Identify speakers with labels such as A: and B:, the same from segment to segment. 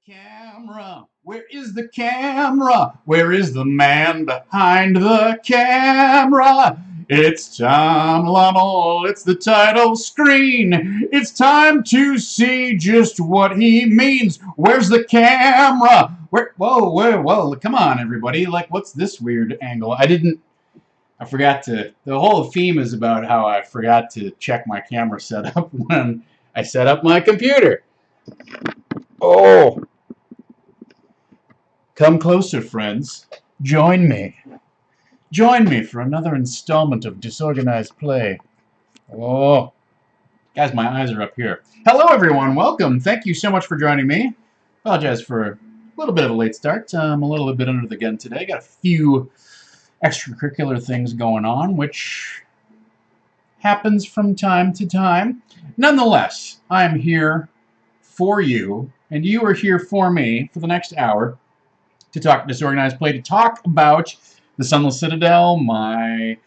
A: Camera? Where is the camera? Where is the man behind the camera? It's Tom Lommel, it's the title screen. It's time to see just what he means. Where's the camera? Whoa, come on, everybody. Like, what's this weird angle? I forgot to, the whole theme is about how I forgot to check my camera setup when I set up my computer. Oh. Come closer, friends. Join me. Join me for another installment of Disorganized Play. Oh. Guys, my eyes are up here. Hello, everyone. Welcome. Thank you so much for joining me. Apologize for a little bit of a late start. I'm a little bit under the gun today. Got a few extracurricular things going on, which happens from time to time. Nonetheless, I'm here for you, and you are here for me for the next hour to talk Disorganized Play, to talk about the Sunless Citadel, my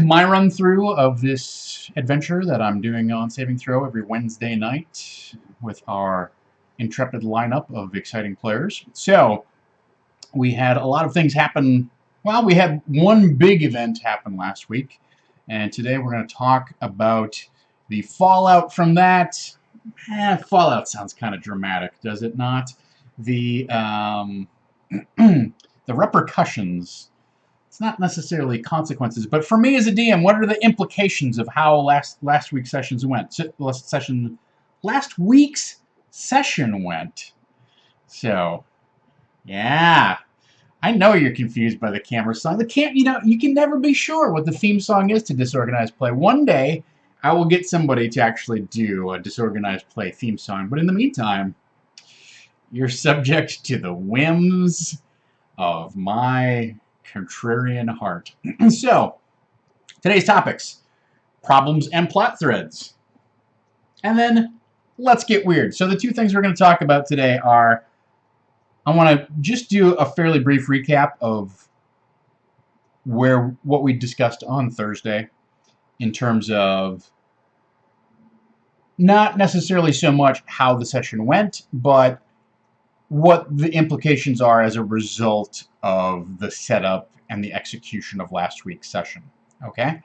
A: run-through of this adventure that I'm doing on Saving Throw every Wednesday night with our intrepid lineup of exciting players. So, we had a lot of things happen. Well, we had one big event happen last week, and today we're going to talk about the fallout from that. Fallout sounds kind of dramatic, does it not? The repercussions. It's not necessarily consequences, but for me as a DM, what are the implications of how last week's sessions went? Last week's session went. So, yeah, I know you're confused by the camera song. You can never be sure what the theme song is to Disorganized Play. One day, I will get somebody to actually do a Disorganized Play theme song, but in the meantime, you're subject to the whims of my contrarian heart. So, today's topics: problems and plot threads. And then, let's get weird. So the two things we're going to talk about today are, I want to just do a fairly brief recap of what we discussed on Thursday in terms of not necessarily so much how the session went, but what the implications are as a result of the setup and the execution of last week's session. Okay?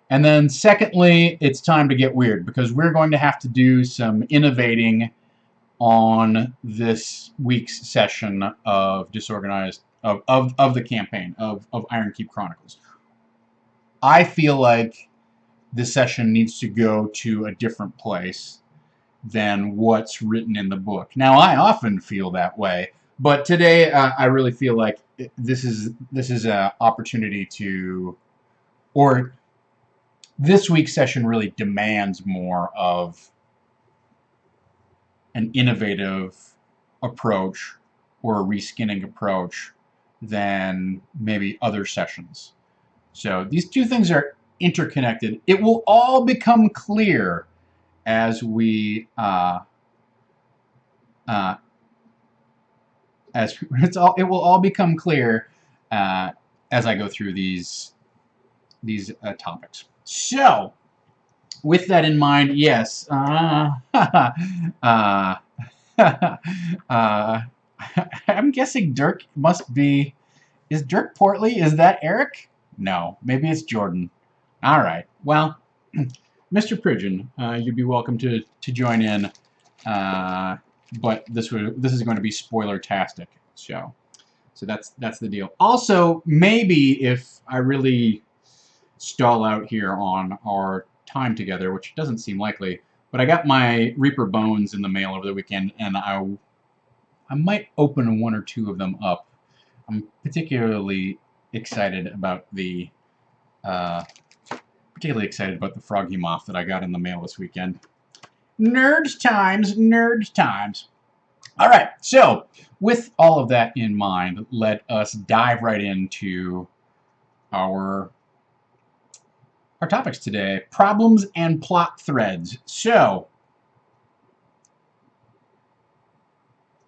A: And then secondly, it's time to get weird, because we're going to have to do some innovating on this week's session of Disorganized, of the campaign, of Iron Keep Chronicles. I feel like this session needs to go to a different place than what's written in the book. Now, I often feel that way, but today I really feel like this is an opportunity to, or this week's session really demands more of an innovative approach or a reskinning approach than maybe other sessions. So these two things are interconnected. It will all become clear as we it will all become clear as I go through these topics. So, with that in mind, yes, I'm guessing Dirk must be. Is Dirk Portley? Is that Eric? No, maybe it's Jordan. All right. Well, Mr. Pridgeon, you'd be welcome to join in, but this is going to be spoiler-tastic. So that's the deal. Also, maybe if I really stall out here on our time together, which doesn't seem likely, but I got my Reaper Bones in the mail over the weekend, and I might open one or two of them up. I'm particularly excited about the Froggy Moth that I got in the mail this weekend. Nerd times. All right, so with all of that in mind, let us dive right into our topics today: problems and plot threads. So,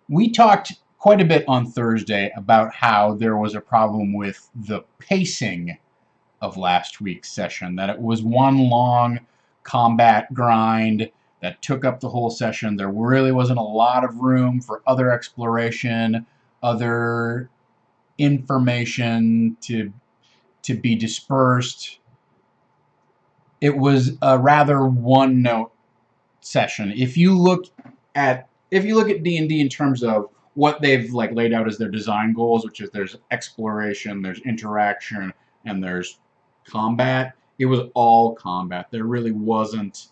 A: we talked quite a bit on Thursday about how there was a problem with the pacing of last week's session, that it was one long combat grind that took up the whole session. There really wasn't a lot of room for other exploration, other information to be dispersed. It was a rather one-note session. If you look at D&D in terms of what they've like laid out as their design goals, which is there's exploration, there's interaction, and there's combat, it was all combat. There really wasn't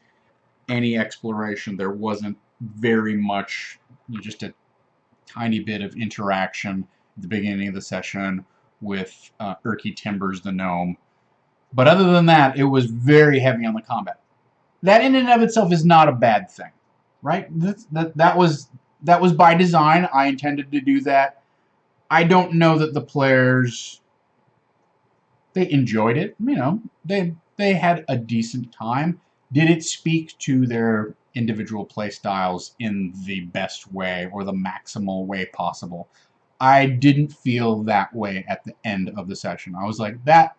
A: any exploration. There wasn't very much, just a tiny bit of interaction at the beginning of the session with Erky Timbers the gnome. But other than that, it was very heavy on the combat. That in and of itself is not a bad thing, right? That was by design. I intended to do that. I don't know that the players, they enjoyed it. You know, they had a decent time. Did it speak to their individual play styles in the best way or the maximal way possible? I didn't feel that way at the end of the session. I was like, that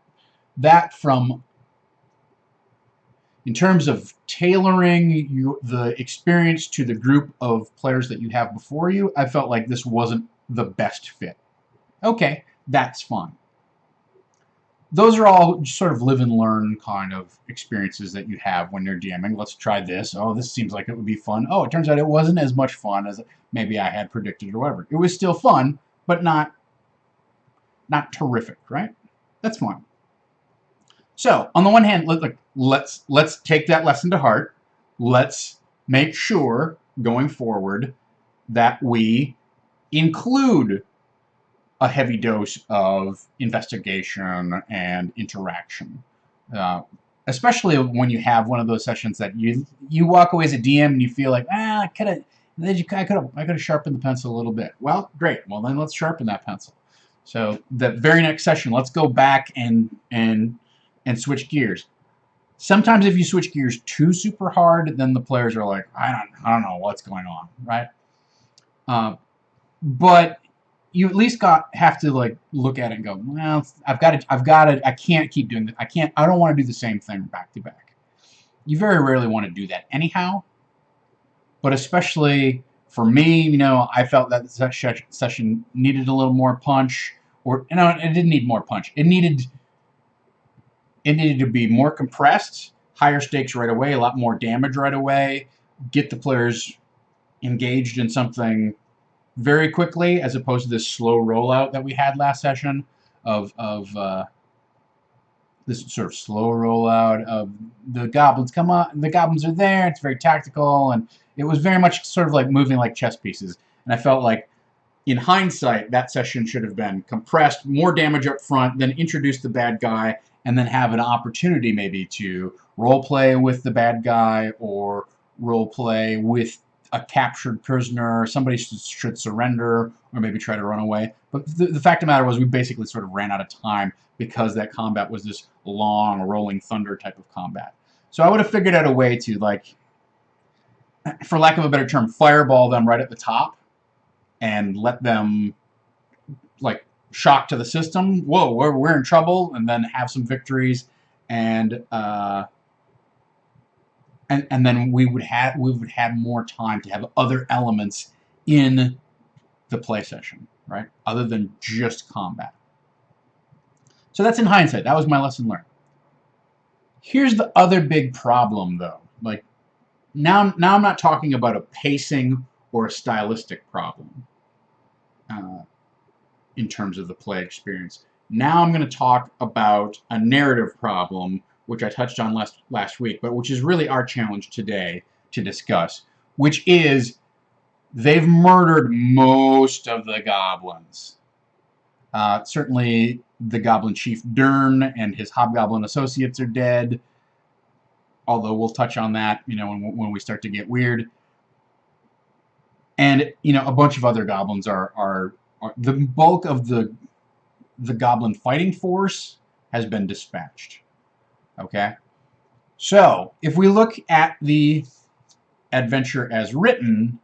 A: from, in terms of tailoring the experience to the group of players that you have before you, I felt like this wasn't the best fit. Okay, that's fine. Those are all sort of live and learn kind of experiences that you have when you're DMing. Let's try this. Oh, this seems like it would be fun. Oh, it turns out it wasn't as much fun as maybe I had predicted or whatever. It was still fun, but not terrific, right? That's fine. So, on the one hand, let's take that lesson to heart. Let's make sure, going forward, that we include a heavy dose of investigation and interaction. Especially when you have one of those sessions that you walk away as a DM and you feel like, I could have sharpened the pencil a little bit. Well, great. Well, then let's sharpen that pencil. So the very next session, let's go back and switch gears. Sometimes if you switch gears too super hard, then the players are like, I don't know what's going on, right? But you at least have to like look at it and go, well, I've got to, I can't keep doing this. I don't want to do the same thing back to back. You very rarely want to do that anyhow, but especially for me, you know, I felt that the session needed a little more punch, or, you know, it didn't need more punch. It needed to be more compressed, higher stakes right away, a lot more damage right away, get the players engaged in something very quickly, as opposed to this slow rollout that we had last session of this sort of slow rollout of the goblins come up, the goblins are there, it's very tactical, and it was very much sort of like moving like chess pieces. And I felt like, in hindsight, that session should have been compressed, more damage up front, then introduce the bad guy, and then have an opportunity maybe to roleplay with the bad guy or roleplay with a captured prisoner. Somebody should surrender or maybe try to run away. But the fact of the matter was we basically sort of ran out of time because that combat was this long, rolling thunder type of combat. So I would have figured out a way to, like, for lack of a better term, fireball them right at the top and let them, like, shock to the system. Whoa, we're in trouble, and then have some victories, and then we would have more time to have other elements in the play session, right? Other than just combat. So that's in hindsight. That was my lesson learned. Here's the other big problem, though. Like, now I'm not talking about a pacing or a stylistic problem in terms of the play experience. Now I'm going to talk about a narrative problem, which I touched on last week, but which is really our challenge today to discuss, which is they've murdered most of the goblins. Certainly the Goblin Chief Dern and his Hobgoblin associates are dead, although we'll touch on that, you know, when we start to get weird. And, you know, a bunch of other goblins are the bulk of the goblin fighting force has been dispatched. Okay? So, if we look at the adventure as written,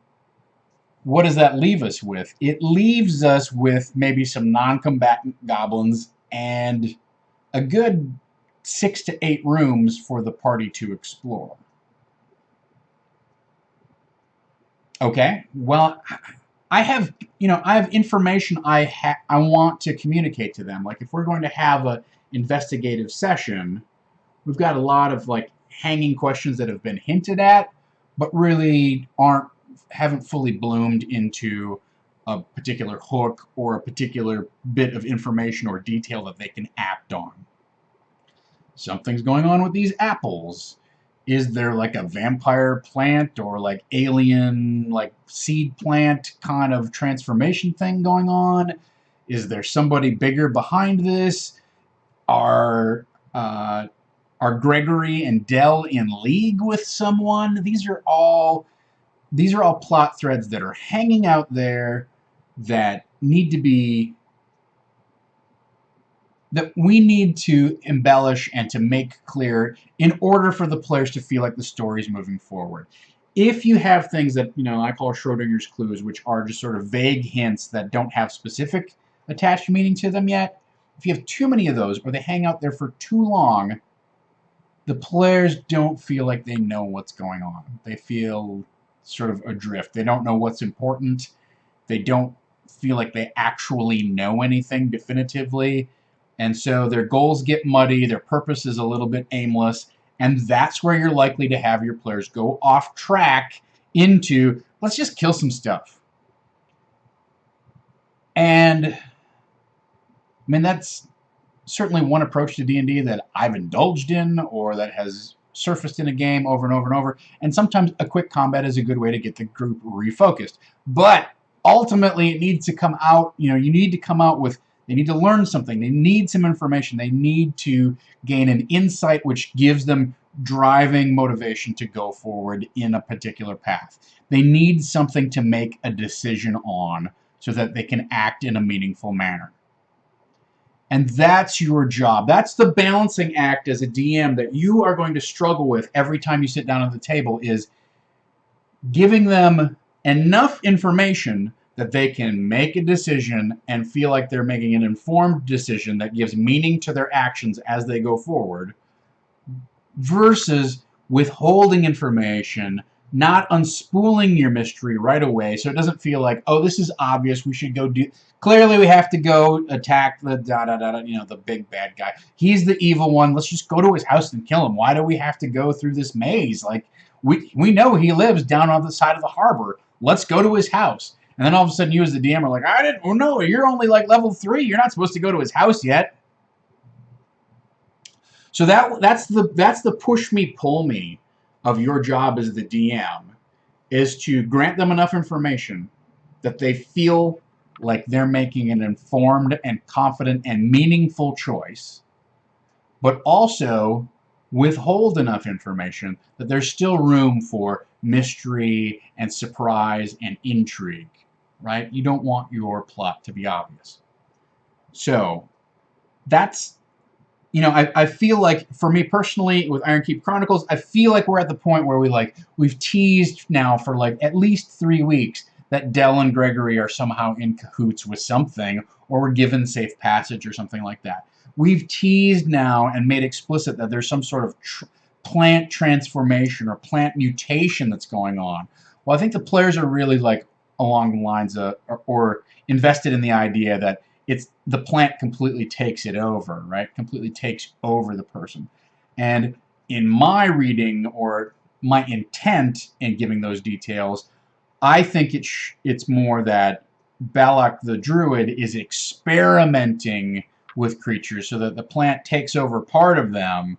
A: what does that leave us with? It leaves us with maybe some non-combatant goblins and a good 6 to 8 rooms for the party to explore. Okay. Well, I have, I have information I want to communicate to them. Like if we're going to have a investigative session, we've got a lot of like hanging questions that have been hinted at, but really haven't fully bloomed into a particular hook or a particular bit of information or detail that they can act on. Something's going on with these apples. Is there like a vampire plant or like alien like seed plant kind of transformation thing going on? Is there somebody bigger behind this? Are uh, are Gregory and Dell in league with someone? These are all plot threads that are hanging out there that need to be that we need to embellish and to make clear in order for the players to feel like the story is moving forward. If you have things that, I call Schrodinger's clues, which are just sort of vague hints that don't have specific attached meaning to them yet, if you have too many of those or they hang out there for too long, the players don't feel like they know what's going on. They feel sort of adrift. They don't know what's important. They don't feel like they actually know anything definitively. And so their goals get muddy, their purpose is a little bit aimless, and that's where you're likely to have your players go off track into, let's just kill some stuff. And I mean, that's certainly one approach to D&D that I've indulged in or that has surfaced in a game over and over and over. And sometimes a quick combat is a good way to get the group refocused. But ultimately, it needs to come out, you need to come out with, they need to learn something. They need some information. They need to gain an insight which gives them driving motivation to go forward in a particular path. They need something to make a decision on so that they can act in a meaningful manner. And that's your job. That's the balancing act as a DM that you are going to struggle with every time you sit down at the table, is giving them enough information that they can make a decision and feel like they're making an informed decision that gives meaning to their actions as they go forward, versus withholding information, not unspooling your mystery right away so it doesn't feel like, oh, this is obvious, we should go do, clearly we have to go attack the the big bad guy. He's the evil one. Let's just go to his house and kill him. Why do we have to go through this maze? Like, we know he lives down on the side of the harbor. Let's go to his house. And then all of a sudden you as the DM are like, I didn't, oh no, you're only like level 3. You're not supposed to go to his house yet. So that's the push me pull me of your job as the DM, is to grant them enough information that they feel like they're making an informed and confident and meaningful choice, but also withhold enough information that there's still room for mystery and surprise and intrigue, right? You don't want your plot to be obvious. So that's, I feel like, for me personally, with Ironkeep Chronicles, I feel like we're at the point where we've teased now for like at least 3 weeks that Dell and Gregory are somehow in cahoots with something, or we're given safe passage or something like that. We've teased now and made explicit that there's some sort of plant transformation or plant mutation that's going on. Well, I think the players are really like along the lines of, or invested in the idea that it's the plant completely takes it over, right? Completely takes over the person. And in my reading or my intent in giving those details, I think it's more that Balak the Druid is experimenting with creatures so that the plant takes over part of them,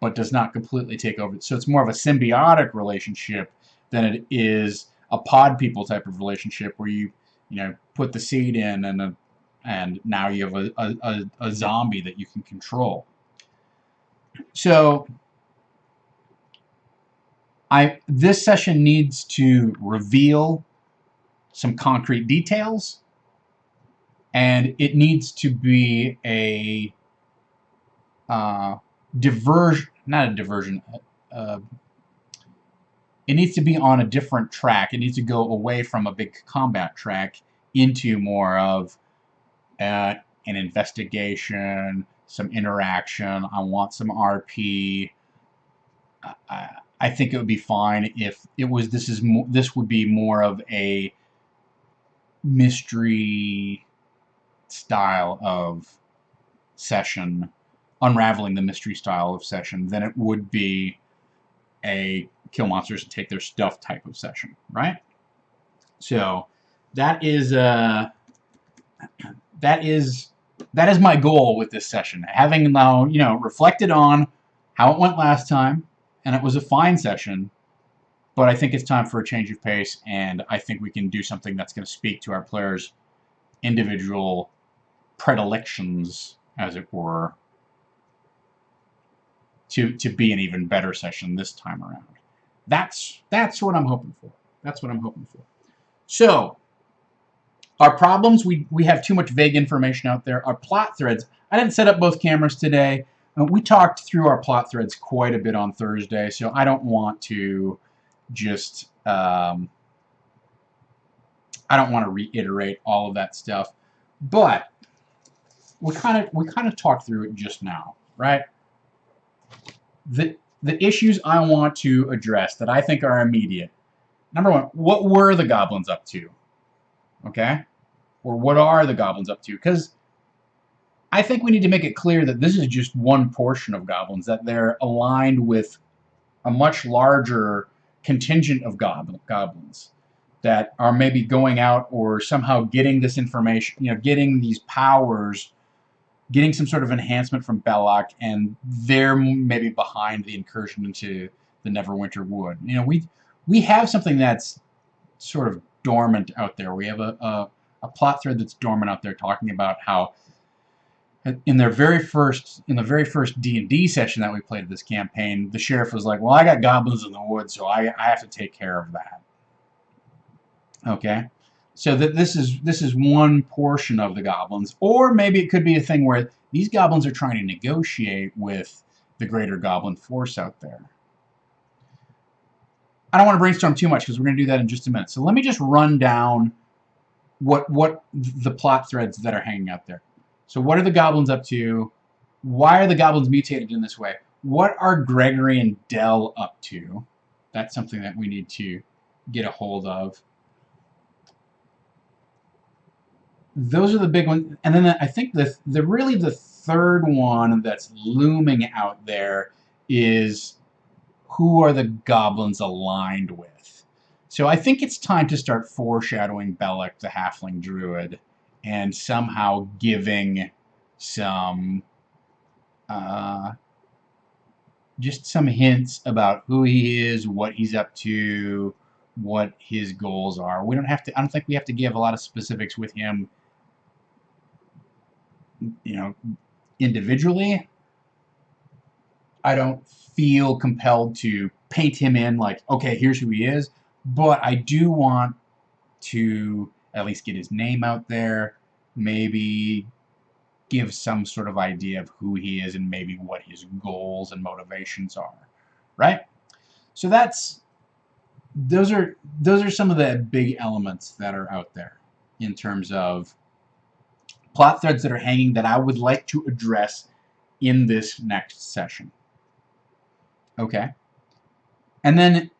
A: but does not completely take over. So it's more of a symbiotic relationship than it is a pod people type of relationship where you put the seed in and now you have a zombie that you can control. So this session needs to reveal some concrete details, and it needs to be a diversion, not a diversion. It needs to be on a different track. It needs to go away from a big combat track into more of an investigation, some interaction. I want some RP. I think it would be fine if it was. This would be more of a mystery style of session, unraveling the mystery style of session, than it would be a kill monsters and take their stuff type of session, right? So that is that is my goal with this session. Having now, reflected on how it went last time, and it was a fine session, but I think it's time for a change of pace, and I think we can do something that's going to speak to our players' individual predilections, as it were, to be an even better session this time around. That's what I'm hoping for. That's what I'm hoping for. So, our problems, we have too much vague information out there. Our plot threads, I didn't set up both cameras today. We talked through our plot threads quite a bit on Thursday, so I don't want to just, I don't want to reiterate all of that stuff. But we kind of talked through it just now, right? The issues I want to address that I think are immediate. Number one, what were the goblins up to? Okay? Or what are the goblins up to? Because I think we need to make it clear that this is just one portion of goblins, that they're aligned with a much larger contingent of goblins that are maybe going out or somehow getting this information, getting these powers, getting some sort of enhancement from Belloc, and they're maybe behind the incursion into the Neverwinter Wood. We have something that's sort of dormant out there. We have a plot thread that's dormant out there, talking about how in the very first D&D session that we played of this campaign, the sheriff was like, "Well, I got goblins in the woods, so I have to take care of that." Okay, so that this is one portion of the goblins, or maybe it could be a thing where these goblins are trying to negotiate with the greater goblin force out there. I don't want to brainstorm too much because we're going to do that in just a minute. So let me just run down what the plot threads that are hanging out there. So what are the goblins up to? Why are the goblins mutated in this way? What are Gregory and Dell up to? That's something that we need to get a hold of. Those are the big ones. And then I think really the third one that's looming out there is, who are the goblins aligned with? So I think it's time to start foreshadowing Belloc, the halfling druid, and somehow giving some just some hints about who he is, what he's up to, what his goals are. I don't think we have to give a lot of specifics with him, individually. I don't feel compelled to paint him in like, okay, here's who he is, but I do want to at least get his name out there, maybe give some sort of idea of who he is and maybe what his goals and motivations are, right? So those are some of the big elements that are out there in terms of plot threads that are hanging that I would like to address in this next session. Okay. And then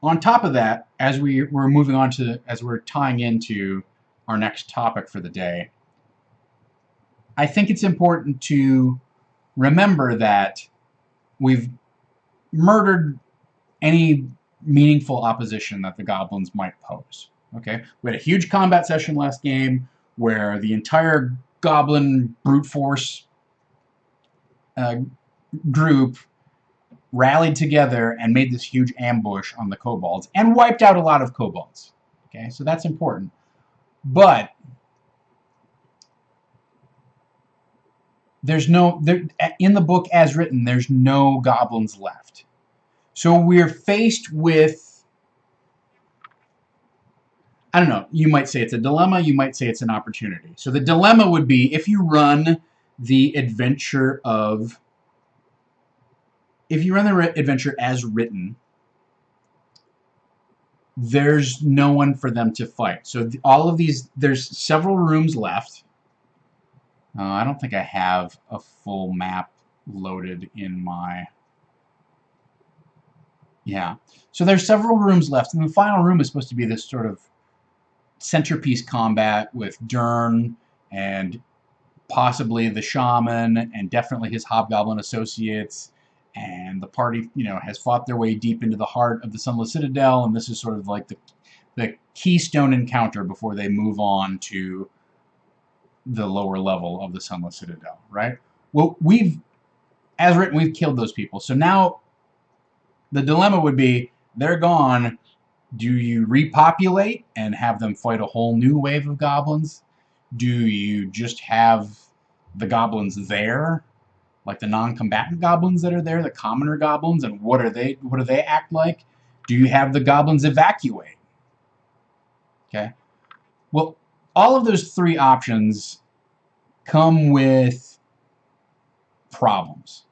A: on top of that, as we're moving on to, as we're tying into our next topic for the day, I think it's important to remember that we've murdered any meaningful opposition that the goblins might pose. Okay? We had a huge combat session last game where the entire goblin brute force group rallied together and made this huge ambush on the kobolds and wiped out a lot of kobolds. Okay, so that's important. But in the book as written, there's no goblins left. So we're faced with, I don't know, you might say it's a dilemma, you might say it's an opportunity. So the dilemma would be, if you run the adventure as written, there's no one for them to fight. So all of these, there's several rooms left. I don't think I have a full map loaded in my Yeah. So there's several rooms left, and the final room is supposed to be this sort of centerpiece combat with Dern and possibly the shaman and definitely his hobgoblin associates. And the party, has fought their way deep into the heart of the Sunless Citadel, and this is sort of like the keystone encounter before they move on to the lower level of the Sunless Citadel, right? Well, as written, we've killed those people. So now the dilemma would be, they're gone. Do you repopulate and have them fight a whole new wave of goblins? Do you just have the goblins there, like the non-combatant goblins that are there, the commoner goblins, and what do they act like? Do you have the goblins evacuate? Okay. Well, all of those three options come with problems.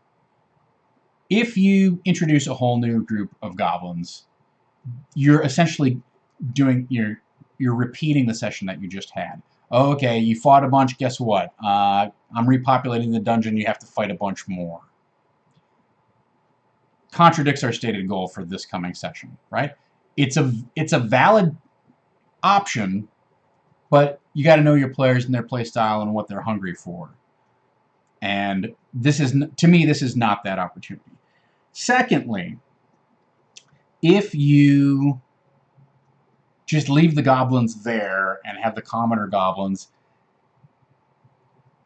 A: If you introduce a whole new group of goblins, you're essentially you're repeating the session that you just had. Okay, you fought a bunch, guess what? I'm repopulating the dungeon, you have to fight a bunch more. Contradicts our stated goal for this coming session, right? It's a valid option, but you got to know your players and their play style and what they're hungry for. And to me, this is not that opportunity. Secondly, if you just leave the goblins there and have the commoner goblins,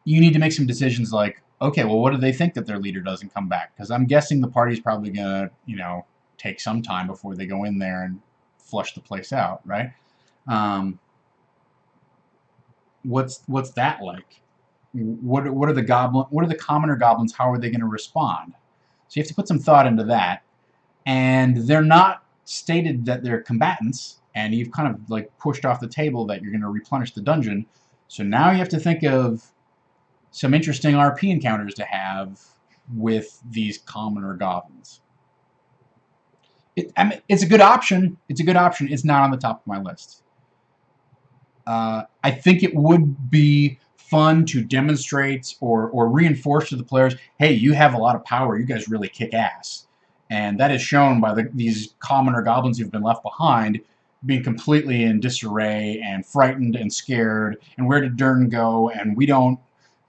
A: you need to make some decisions like, okay, well, what do they think that their leader doesn't come back? Because I'm guessing the party's probably going to, take some time before they go in there and flush the place out, right? What's that like? What are the commoner goblins? How are they going to respond? So you have to put some thought into that. And they're not stated that they're combatants, and you've kind of like pushed off the table that you're going to replenish the dungeon. So now you have to think of some interesting RP encounters to have with these commoner goblins. It's a good option. It's a good option. It's not on the top of my list. I think it would be fun to demonstrate or reinforce to the players, hey, you have a lot of power. You guys really kick ass. And that is shown by these commoner goblins who've been left behind being completely in disarray and frightened and scared. And where did Dern go? And we don't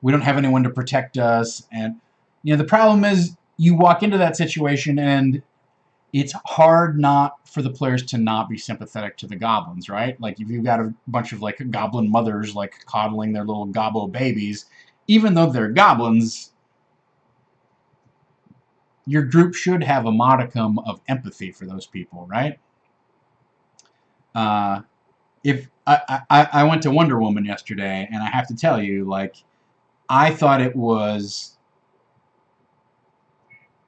A: have anyone to protect us. And the problem is you walk into that situation and it's hard not for the players to not be sympathetic to the goblins, right? Like if you've got a bunch of like goblin mothers like coddling their little gobbo babies, even though they're goblins, your group should have a modicum of empathy for those people, right? If I went to Wonder Woman yesterday, and I have to tell you, like, I thought it was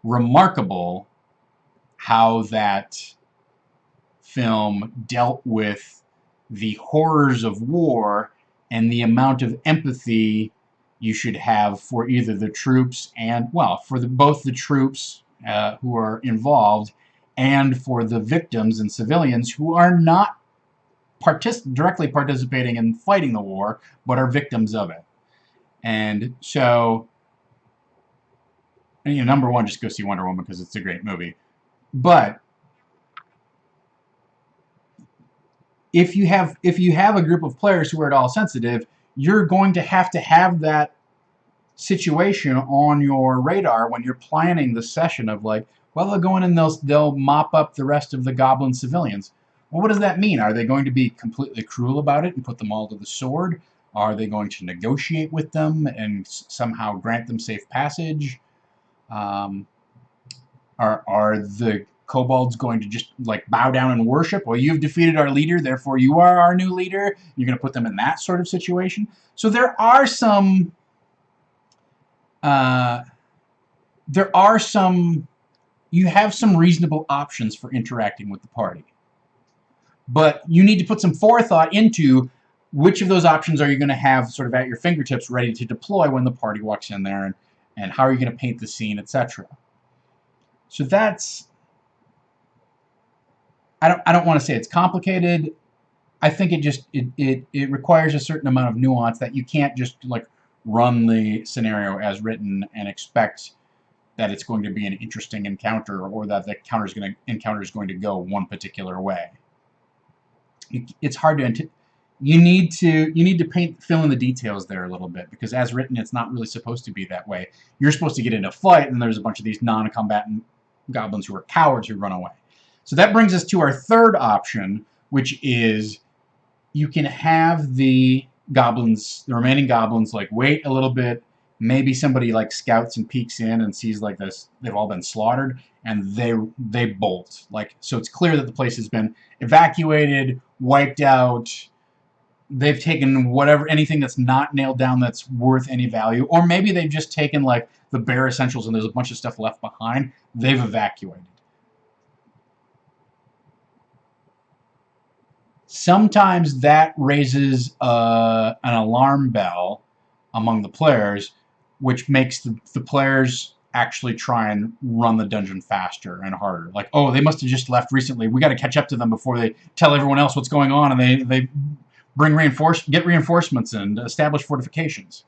A: remarkable how that film dealt with the horrors of war and the amount of empathy you should have for either the troops and, well, for both the troops who are involved and for the victims and civilians who are not directly participating in fighting the war, but are victims of it. And so, number one, just go see Wonder Woman because it's a great movie. But if you have a group of players who are at all sensitive, you're going to have that situation on your radar when you're planning the session of like, well, they'll go in and they'll mop up the rest of the goblin civilians. Well, what does that mean? Are they going to be completely cruel about it and put them all to the sword? Are they going to negotiate with them and somehow grant them safe passage? Are the kobolds going to just like bow down and worship? Well, you've defeated our leader, therefore you are our new leader. You're going to put them in that sort of situation. So there are some you have some reasonable options for interacting with the party. But you need to put some forethought into which of those options are you going to have sort of at your fingertips ready to deploy when the party walks in there, and how are you going to paint the scene, etc. So that's, I don't want to say it's complicated. I think it requires a certain amount of nuance that you can't just like run the scenario as written and expect that it's going to be an interesting encounter or that the encounter is going to go one particular way. It's hard to you need to fill in the details there a little bit, because as written, it's not really supposed to be that way. You're supposed to get in a fight, and there's a bunch of these non-combatant goblins who are cowards who run away. So that brings us to our third option, which is you can have the remaining goblins, like wait a little bit. Maybe somebody like scouts and peeks in and sees like this, they've all been slaughtered, and they bolt. Like, so it's clear that the place has been evacuated, wiped out. They've taken anything that's not nailed down that's worth any value, or maybe they've just taken like the bare essentials and there's a bunch of stuff left behind. They've evacuated. Sometimes that raises an alarm bell among the players, which makes the players actually try and run the dungeon faster and harder. Like, oh, they must have just left recently. We got to catch up to them before they tell everyone else what's going on, and they get reinforcements and establish fortifications.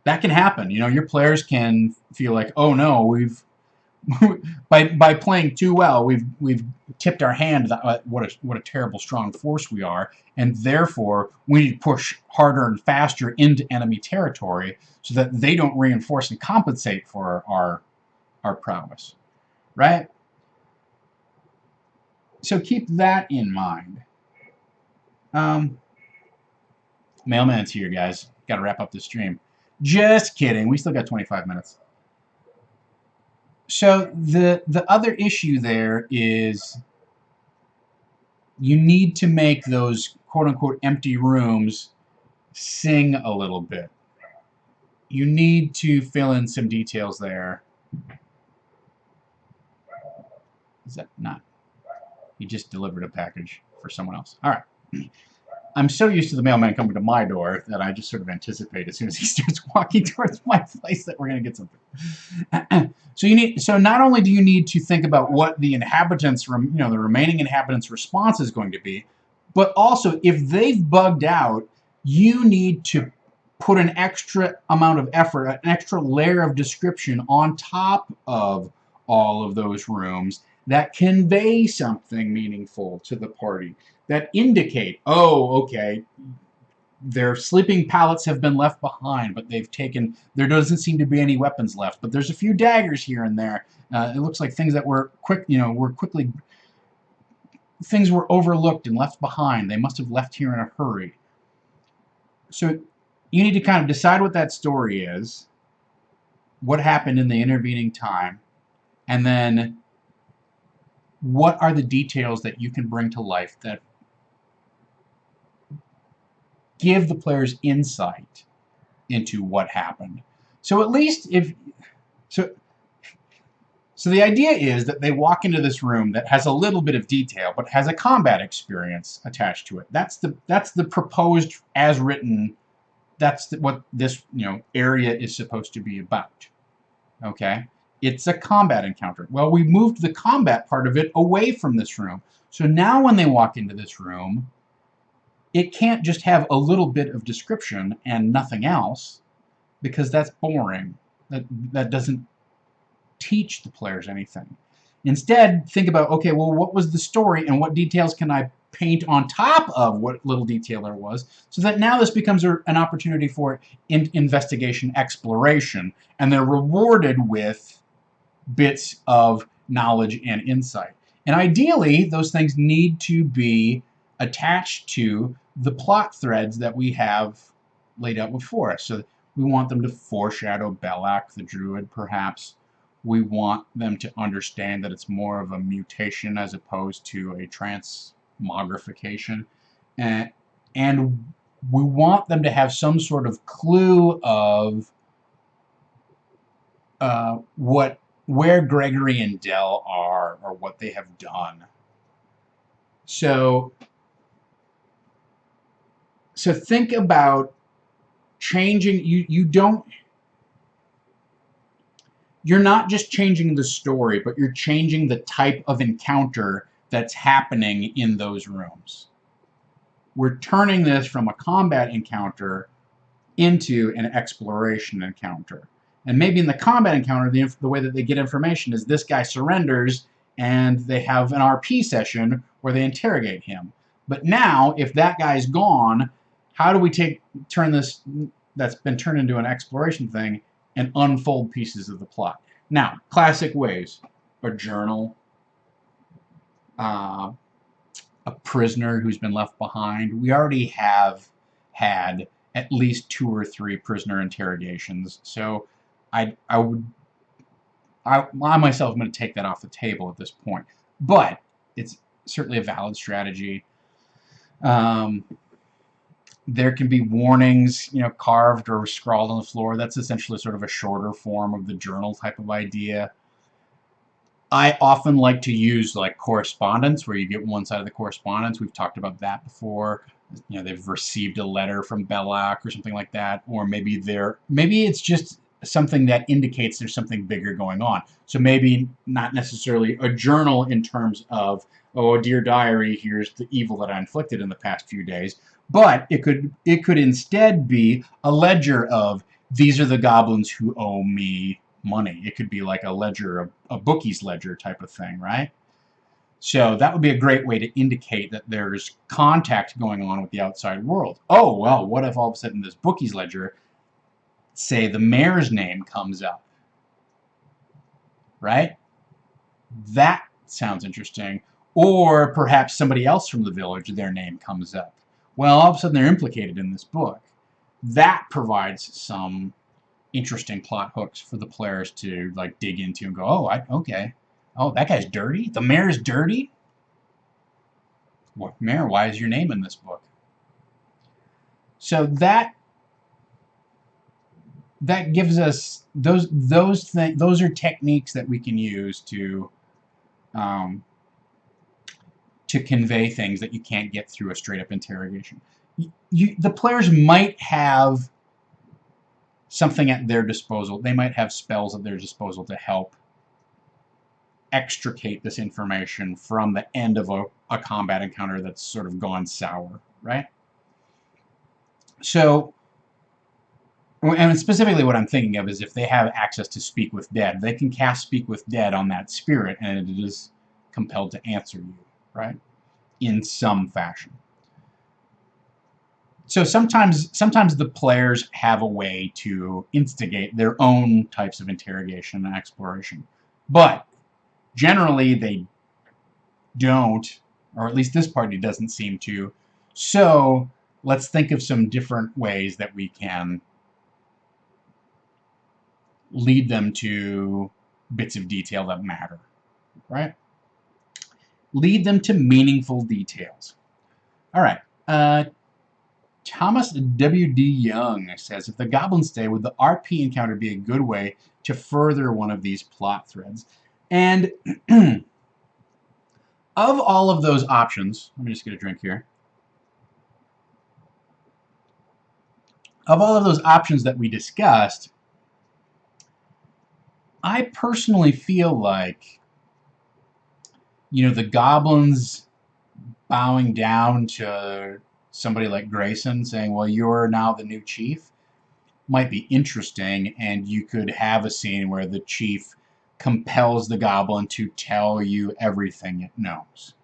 A: That can happen. You know, your players can feel like, oh no, we've by playing too well, we've tipped our hand that what a terrible strong force we are, and therefore we need to push harder and faster into enemy territory so that they don't reinforce and compensate for our prowess, right? So keep that in mind. Mailman's here, guys. Got to wrap up the stream. Just kidding. We still got 25 minutes. So the other issue there is you need to make those quote-unquote empty rooms sing a little bit. You need to fill in some details there. Is that not? You just delivered a package for someone else. All right. I'm so used to the mailman coming to my door that I just sort of anticipate as soon as he starts walking towards my place that we're going to get something. So not only do you need to think about what the inhabitants, the remaining inhabitants' response is going to be, but also if they've bugged out, you need to put an extra amount of effort, an extra layer of description on top of all of those rooms that convey something meaningful to the party, that indicate, oh, okay, their sleeping pallets have been left behind, but there doesn't seem to be any weapons left, but there's a few daggers here and there. It looks like things that things were overlooked and left behind. They must have left here in a hurry. So you need to kind of decide what that story is, what happened in the intervening time, and then what are the details that you can bring to life that give the players insight into what happened. So at least so the idea is that they walk into this room that has a little bit of detail, but has a combat experience attached to it. That's the proposed as written. That's what this area is supposed to be about. Okay, it's a combat encounter. Well, we moved the combat part of it away from this room. So now when they walk into this room, it can't just have a little bit of description and nothing else, because that's boring. That doesn't teach the players anything. Instead, think about, okay, well, what was the story and what details can I paint on top of what little detail there was, so that now this becomes an opportunity for investigation, exploration, and they're rewarded with bits of knowledge and insight. And ideally, those things need to be attached to the plot threads that we have laid out before us. So we want them to foreshadow Belak, the druid, perhaps. We want them to understand that it's more of a mutation as opposed to a transmogrification. And we want them to have some sort of clue of where Gregory and Dell are, or what they have done. So think about changing. You're not just changing the story, but you're changing the type of encounter that's happening in those rooms. We're turning this from a combat encounter into an exploration encounter. And maybe in the combat encounter, the way that they get information is this guy surrenders, and they have an RP session where they interrogate him. But now, if that guy's gone, how do we turn this that's been turned into an exploration thing and unfold pieces of the plot? Now, classic ways: a journal, a prisoner who's been left behind. We already have had at least 2 or 3 prisoner interrogations, so I myself am going to take that off the table at this point. But it's certainly a valid strategy. There can be warnings, carved or scrawled on the floor. That's essentially sort of a shorter form of the journal type of idea. I often like to use like correspondence, where you get one side of the correspondence. We've talked about that before. They've received a letter from Belloc or something like that, or maybe it's just something that indicates there's something bigger going on. So maybe not necessarily a journal in terms of, oh, dear diary, here's the evil that I inflicted in the past few days, but it could instead be a ledger of, these are the goblins who owe me money. It could be like a ledger, a bookie's ledger type of thing, right? So that would be a great way to indicate that there's contact going on with the outside world. Oh, well, what if all of a sudden this bookie's ledger, say the mayor's name comes up, right? That sounds interesting. Or perhaps somebody else from the village, their name comes up. Well, all of a sudden they're implicated in this book. That provides some interesting plot hooks for the players to like dig into and go, oh, okay. Oh, that guy's dirty? The mayor's dirty? What, mayor, why is your name in this book? So that gives us those are techniques that we can use to convey things that you can't get through a straight-up interrogation. The players might have something at their disposal. They might have spells at their disposal to help extricate this information from the end of a combat encounter that's sort of gone sour, right? So, and specifically what I'm thinking of is if they have access to Speak with Dead, they can cast Speak with Dead on that spirit, and it is compelled to answer you, right? In some fashion. So sometimes the players have a way to instigate their own types of interrogation and exploration. But generally they don't, or at least this party doesn't seem to. So let's think of some different ways that we can lead them to bits of detail that matter, right? Lead them to meaningful details. All right. Thomas W.D. Young says, if the goblins stay, would the RP encounter be a good way to further one of these plot threads? And of all of those options, let me just get a drink here. Of all of those options that we discussed, I personally feel like, the goblins bowing down to somebody like Grayson saying, well, you're now the new chief, might be interesting, and you could have a scene where the chief compels the goblin to tell you everything it knows.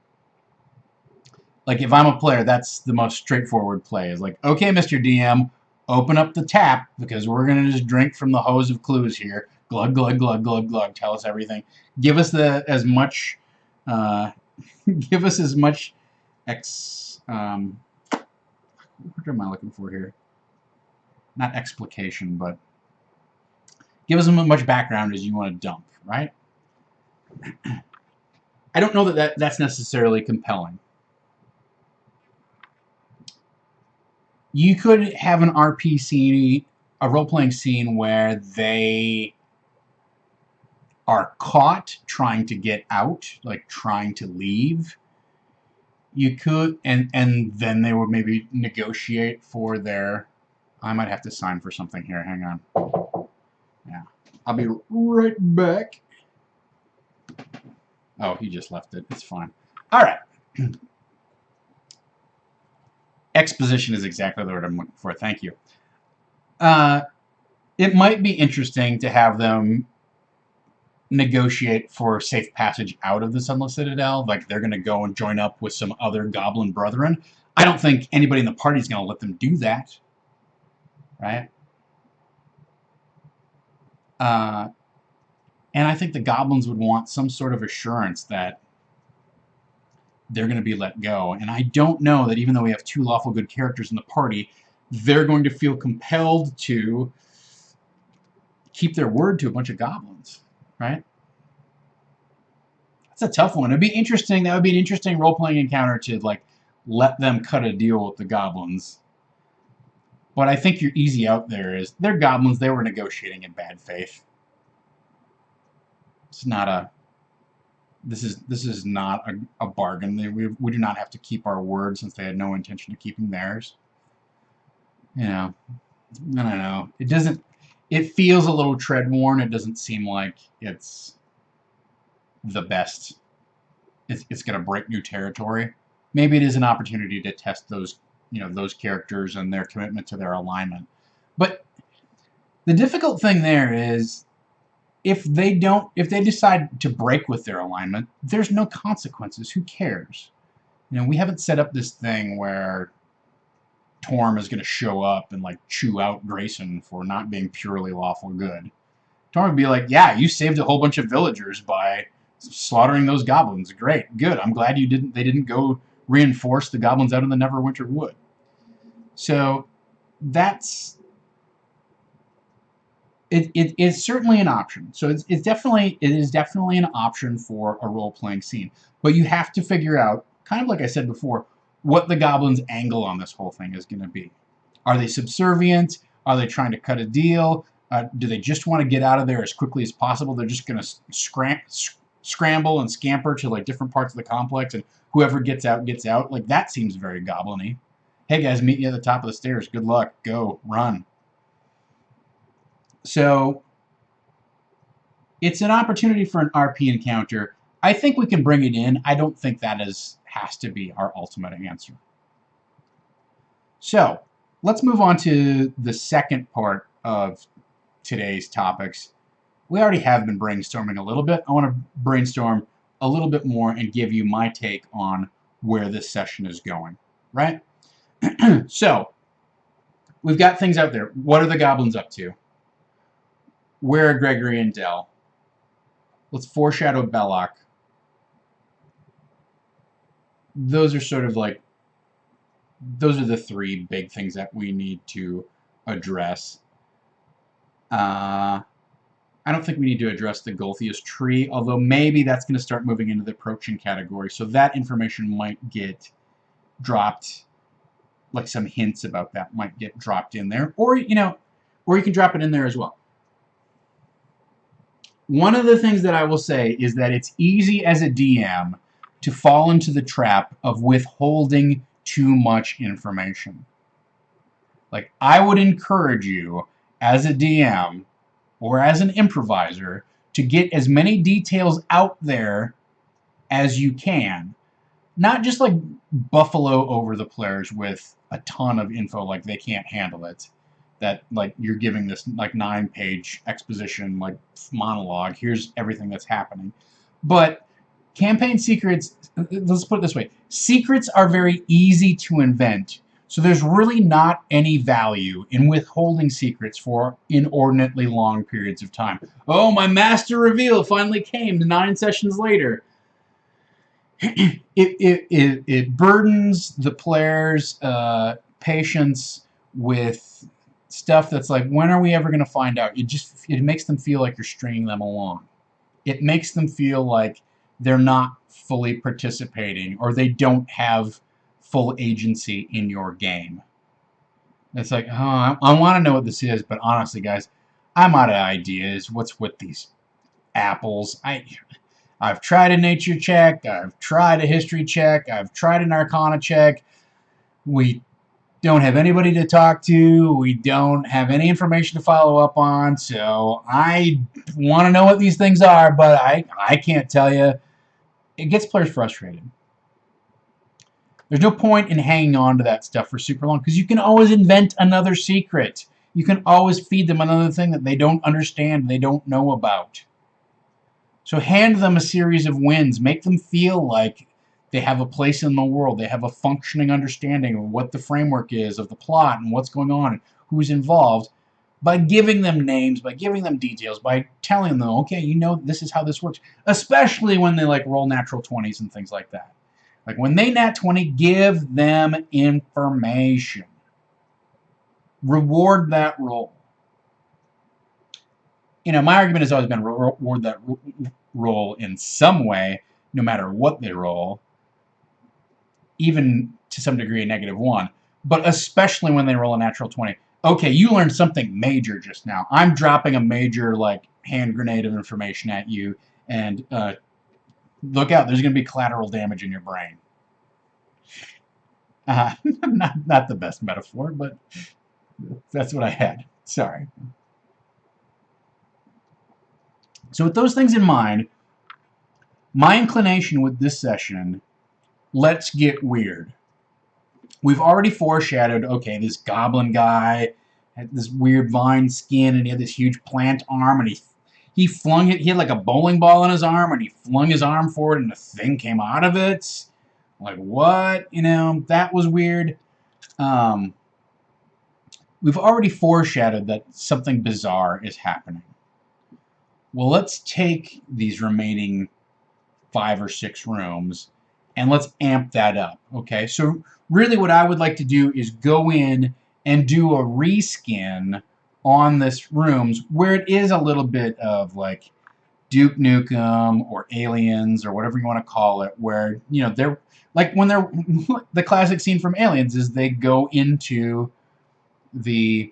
A: Like, if I'm a player, that's the most straightforward play. Is like, okay, Mr. DM, open up the tap, because we're going to just drink from the hose of clues here. Glug, glug, glug, glug, glug. Tell us everything. Give us as much what am I looking for here? Not explication, but give us as much background as you want to dump, right? I don't know that's necessarily compelling. You could have an RP scene, a role-playing scene where they are caught trying to get out, like trying to leave. You could, and then they would maybe negotiate for their... I might have to sign for something here. Hang on. Yeah. I'll be right back. Oh, he just left it. It's fine. All right. Exposition is exactly the word I'm looking for. Thank you. It might be interesting to have them negotiate for safe passage out of the Sunless Citadel. Like, they're going to go and join up with some other goblin brethren. I don't think anybody in the party is going to let them do that. Right? And I think the goblins would want some sort of assurance that they're going to be let go. And I don't know that even though we have 2 lawful good characters in the party, they're going to feel compelled to keep their word to a bunch of goblins. Right? That's a tough one. It'd be interesting. That would be an interesting role-playing encounter to, like, let them cut a deal with the goblins. But I think your easy out there is they're goblins. They were negotiating in bad faith. It's not a. This is not a bargain. We do not have to keep our word since they had no intention of keeping theirs. You know, I don't know. It doesn't. It feels a little tread worn. It doesn't seem like it's the best. It's going to break new territory. Maybe it is an opportunity to test those, those characters and their commitment to their alignment. But the difficult thing there is, if they decide to break with their alignment, there's no consequences. Who cares? We haven't set up this thing where Torm is going to show up and, like, chew out Grayson for not being purely lawful good. Torm would be like, yeah, you saved a whole bunch of villagers by slaughtering those goblins. Great, good. I'm glad they didn't go reinforce the goblins out in the Neverwinter Wood. So that's it is certainly an option. So it is definitely an option for a role-playing scene. But you have to figure out, kind of like I said before, what the goblins' angle on this whole thing is going to be. Are they subservient? Are they trying to cut a deal? Do they just want to get out of there as quickly as possible? They're just going to scramble and scamper to, like, different parts of the complex, and whoever gets out gets out. Like, that seems very goblin-y. Hey guys, meet you at the top of the stairs. Good luck. Go. Run. So it's an opportunity for an RP encounter. I think we can bring it in. I don't think that has to be our ultimate answer. So let's move on to the second part of today's topics. We already have been brainstorming a little bit. I want to brainstorm a little bit more and give you my take on where this session is going, right? So we've got things out there. What are the goblins up to? Where are Gregory and Dell? Let's foreshadow Belloc. Those are sort of like, those are the 3 big things that we need to address. I don't think we need to address the Golthius tree, although maybe that's going to start moving into the approaching category, so that information might get dropped, like some hints about that might get dropped in there, or you can drop it in there as well. One of the things that I will say is that it's easy as a DM to fall into the trap of withholding too much information. Like, I would encourage you as a DM or as an improviser to get as many details out there as you can. Not just, like, buffalo over the players with a ton of info like they can't handle it. That, like, you're giving this, like, 9-page exposition, like, monologue. Here's everything that's happening. But campaign secrets, let's put it this way. Secrets are very easy to invent. So there's really not any value in withholding secrets for inordinately long periods of time. Oh, my master reveal finally came 9 sessions later. It burdens the players' patience with stuff that's like, when are we ever going to find out? It makes them feel like you're stringing them along. It makes them feel like they're not fully participating, or they don't have full agency in your game. It's like, oh, I want to know what this is, but honestly, guys, I'm out of ideas. What's with these apples? I've tried a nature check, I've tried a history check, I've tried an arcana check. We don't have anybody to talk to, we don't have any information to follow up on, so I want to know what these things are, but I can't tell you. It gets players frustrated. There's no point in hanging on to that stuff for super long, because you can always invent another secret. You can always feed them another thing that they don't understand, they don't know about. So hand them a series of wins. Make them feel like they have a place in the world. They have a functioning understanding of what the framework is, of the plot, and what's going on, and who's involved, by giving them names, by giving them details, by telling them, okay, you know, this is how this works. Especially when they like roll natural 20s and things like that. Like when they nat 20, give them information. Reward that roll. You know, my argument has always been reward that roll in some way, no matter what they roll, even to some degree a -1, but especially when they roll a natural 20. Okay, you learned something major just now. I'm dropping a major, like, hand grenade of information at you, and look out, there's going to be collateral damage in your brain. Not the best metaphor, but that's what I had. Sorry. So with those things in mind, my inclination with this session, let's get weird. We've already foreshadowed, okay, this goblin guy had this weird vine skin, and he had this huge plant arm, and he flung it, he had like a bowling ball in his arm, and he flung his arm forward, and the thing came out of it. Like, what? You know, that was weird. We've already foreshadowed that something bizarre is happening. Well, let's take these remaining 5 or 6 rooms and let's amp that up, okay? So really what I would like to do is go in and do a reskin on this rooms where it is a little bit of like Duke Nukem or Aliens or whatever you want to call it, where, you know, they're like when they're the classic scene from Aliens is they go into they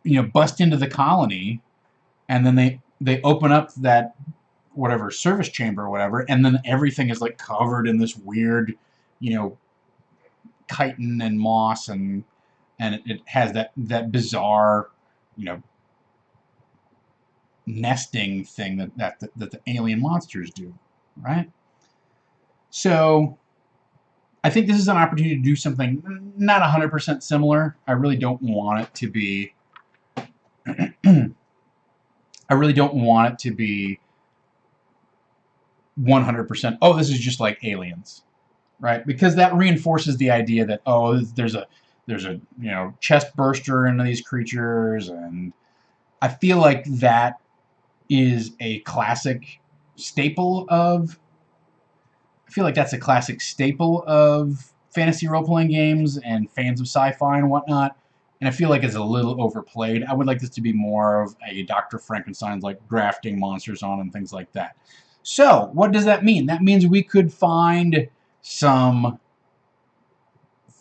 A: you know, bust into the colony, and then they open up that whatever service chamber or whatever, and then everything is like covered in this weird, you know, chitin and moss, and it has that bizarre, you know, nesting thing that the alien monsters do, right? So I think this is an opportunity to do something not 100% similar. I really don't want it to be I really don't want it to be 100%, oh, this is just like Aliens, right? Because that reinforces the idea that, oh, there's a you know, chest burster into these creatures, and I feel like that is a classic staple of that's a classic staple of fantasy role-playing games and fans of sci-fi and whatnot, and I feel like it's a little overplayed. I would like this to be more of a Dr. Frankenstein's, like grafting monsters on and things like that. So, what does that mean? That means we could find some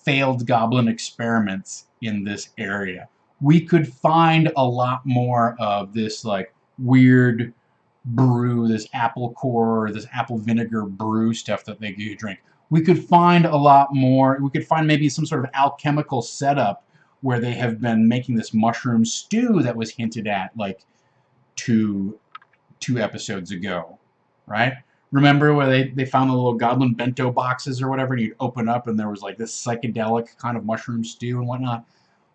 A: failed goblin experiments in this area. We could find a lot more of this like weird brew, this apple core, this apple vinegar brew stuff that they could drink. We could find a lot more. We could find maybe some sort of alchemical setup where they have been making this mushroom stew that was hinted at like two episodes ago, right? Remember where they found the little goblin bento boxes or whatever, and you'd open up and there was like this psychedelic kind of mushroom stew and whatnot?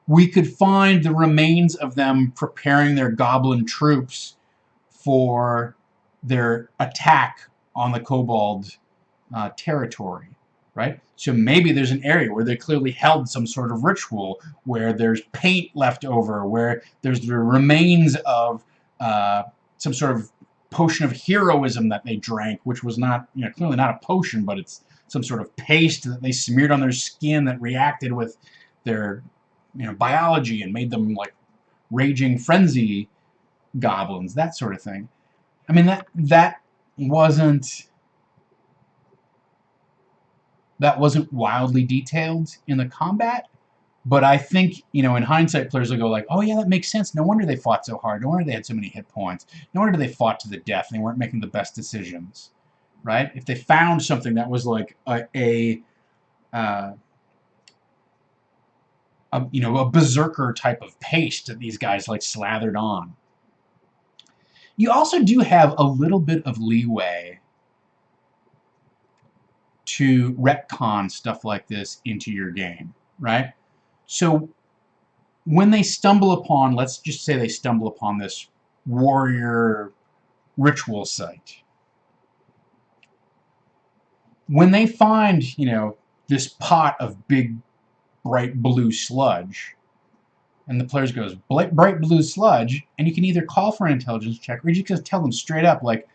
A: We could find the remains of them preparing their goblin troops for their attack on the kobold territory, right? So maybe there's an area where they clearly held some sort of ritual, where there's paint left over, where there's the remains of some sort of potion of heroism that they drank, which was not, you know, clearly not a potion, but it's some sort of paste that they smeared on their skin that reacted with their, you know, biology and made them like raging frenzy goblins, that sort of thing. I mean, that wasn't wildly detailed in the combat, but I think, you know, in hindsight, players will go like, oh yeah, that makes sense. No wonder they fought so hard. No wonder they had so many hit points. No wonder they fought to the death and they weren't making the best decisions, right? If they found something that was like a you know, a berserker type of paste that these guys like slathered on. You also do have a little bit of leeway to retcon stuff like this into your game, right? So when they stumble upon, let's just say they stumble upon this warrior ritual site. When they find, this pot of big, bright blue sludge, and the players goes, bright blue sludge, and you can either call for an intelligence check, or you just tell them straight up, like,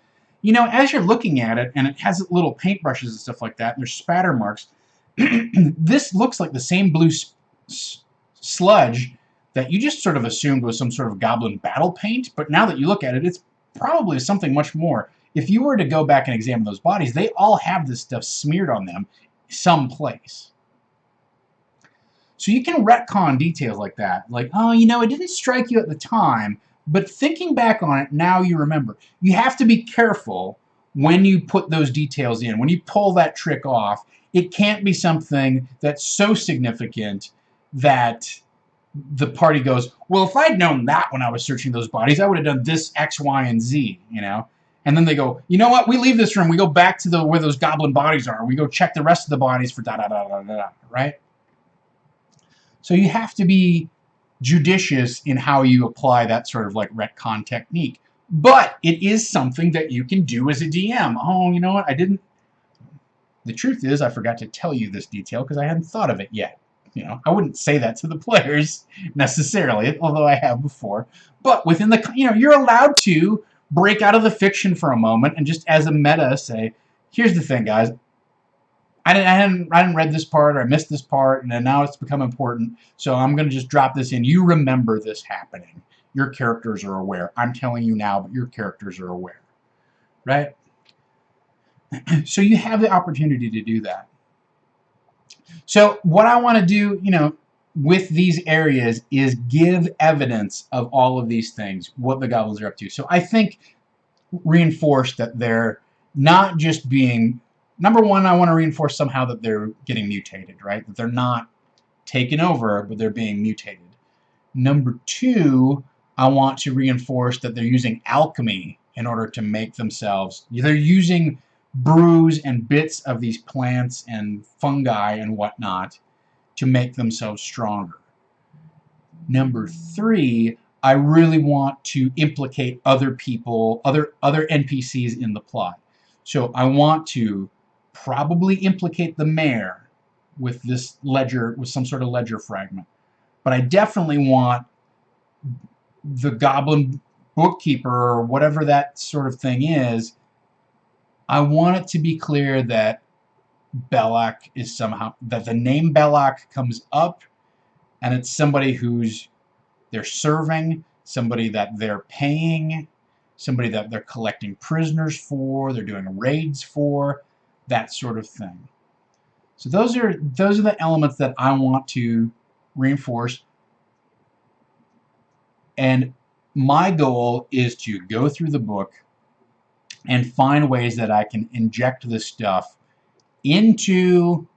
A: as you're looking at it, and it has little paintbrushes and stuff like that, and there's spatter marks, this looks like the same blue sludge that you just sort of assumed was some sort of goblin battle paint, but now that you look at it, it's probably something much more. If you were to go back and examine those bodies, they all have this stuff smeared on them someplace. So you can retcon details like that. Like, oh, it didn't strike you at the time, but thinking back on it, now you remember. You have to be careful when you put those details in. When you pull that trick off, it can't be something that's so significant that the party goes, well, if I'd known that when I was searching those bodies, I would have done this, X, Y, and Z, And then they go, you know what, we leave this room, we go back to where those goblin bodies are, we go check the rest of the bodies for da-da-da-da-da-da, right? So you have to be judicious in how you apply that sort of like retcon technique. But it is something that you can do as a DM. Oh, you know what, the truth is, I forgot to tell you this detail because I hadn't thought of it yet. I wouldn't say that to the players necessarily, although I have before. But within the, you're allowed to break out of the fiction for a moment and just as a meta say, here's the thing, guys. I hadn't read this part, or I missed this part, and then now it's become important, so I'm going to just drop this in. You remember this happening. Your characters are aware. I'm telling you now, but your characters are aware. Right? So you have the opportunity to do that. So what I want to do, with these areas is give evidence of all of these things, what the goblins are up to. So I think reinforce that they're not just being... Number one, I want to reinforce somehow that they're getting mutated, right? That they're not taken over, but they're being mutated. Number two, I want to reinforce that they're using alchemy in order to make themselves... They're using brews and bits of these plants and fungi and whatnot to make themselves stronger. Number three, I really want to implicate other people, other NPCs in the plot. So I want to probably implicate the mayor with this ledger, with some sort of ledger fragment. But I definitely want the goblin bookkeeper, or whatever that sort of thing is, I want it to be clear that Belloc is somehow, that the name Belloc comes up, and it's somebody who's they're serving, somebody that they're paying, somebody that they're collecting prisoners for, they're doing raids for, that sort of thing. So those are the elements that I want to reinforce. And my goal is to go through the book and find ways that I can inject this stuff into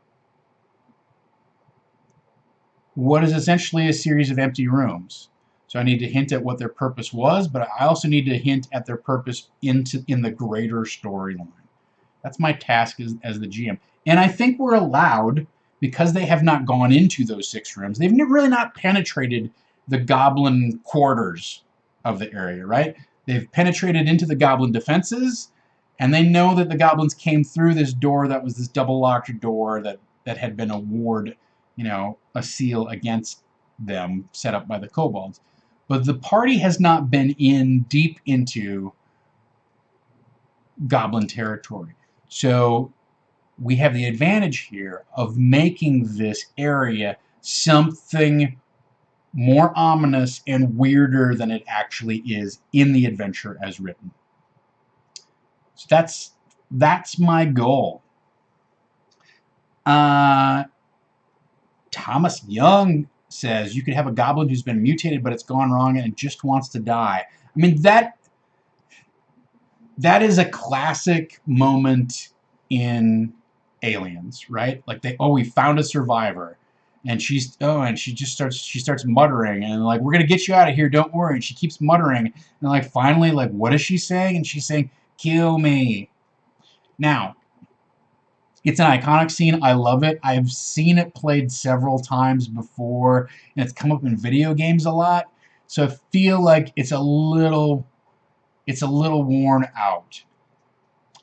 A: what is essentially a series of empty rooms. So I need to hint at what their purpose was, but I also need to hint at their purpose in the greater storyline. That's my task as the GM. And I think we're allowed, because they have not gone into those 6 rooms, they've really not penetrated the goblin quarters of the area, right? They've penetrated into the goblin defenses, and they know that the goblins came through this door that was this double-locked door that had been a ward, a seal against them set up by the kobolds. But the party has not been deep into goblin territory. So we have the advantage here of making this area something more ominous and weirder than it actually is in the adventure as written. So that's my goal. Thomas Young says you could have a goblin who's been mutated but it's gone wrong and it just wants to die. I mean, that is a classic moment in Aliens, right? Like we found a survivor. And she starts muttering, and like, we're gonna get you out of here, don't worry. And she keeps muttering, and like, finally, like, what is she saying? And she's saying, kill me. Now, It's an iconic scene. I love it. I've seen it played several times before, and it's come up in video games a lot. So I feel like it's a little worn out.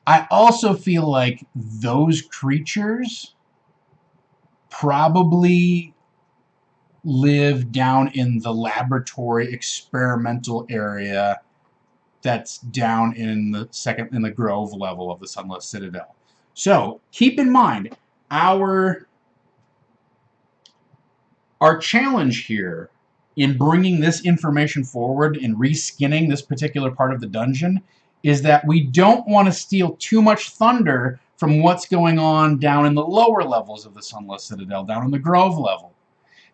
A: I also feel like those creatures probably live down in the laboratory experimental area that's down in the Grove level of the Sunless Citadel. So keep in mind our challenge here in bringing this information forward and reskinning this particular part of the dungeon is that we don't want to steal too much thunder from what's going on down in the lower levels of the Sunless Citadel, down in the Grove level.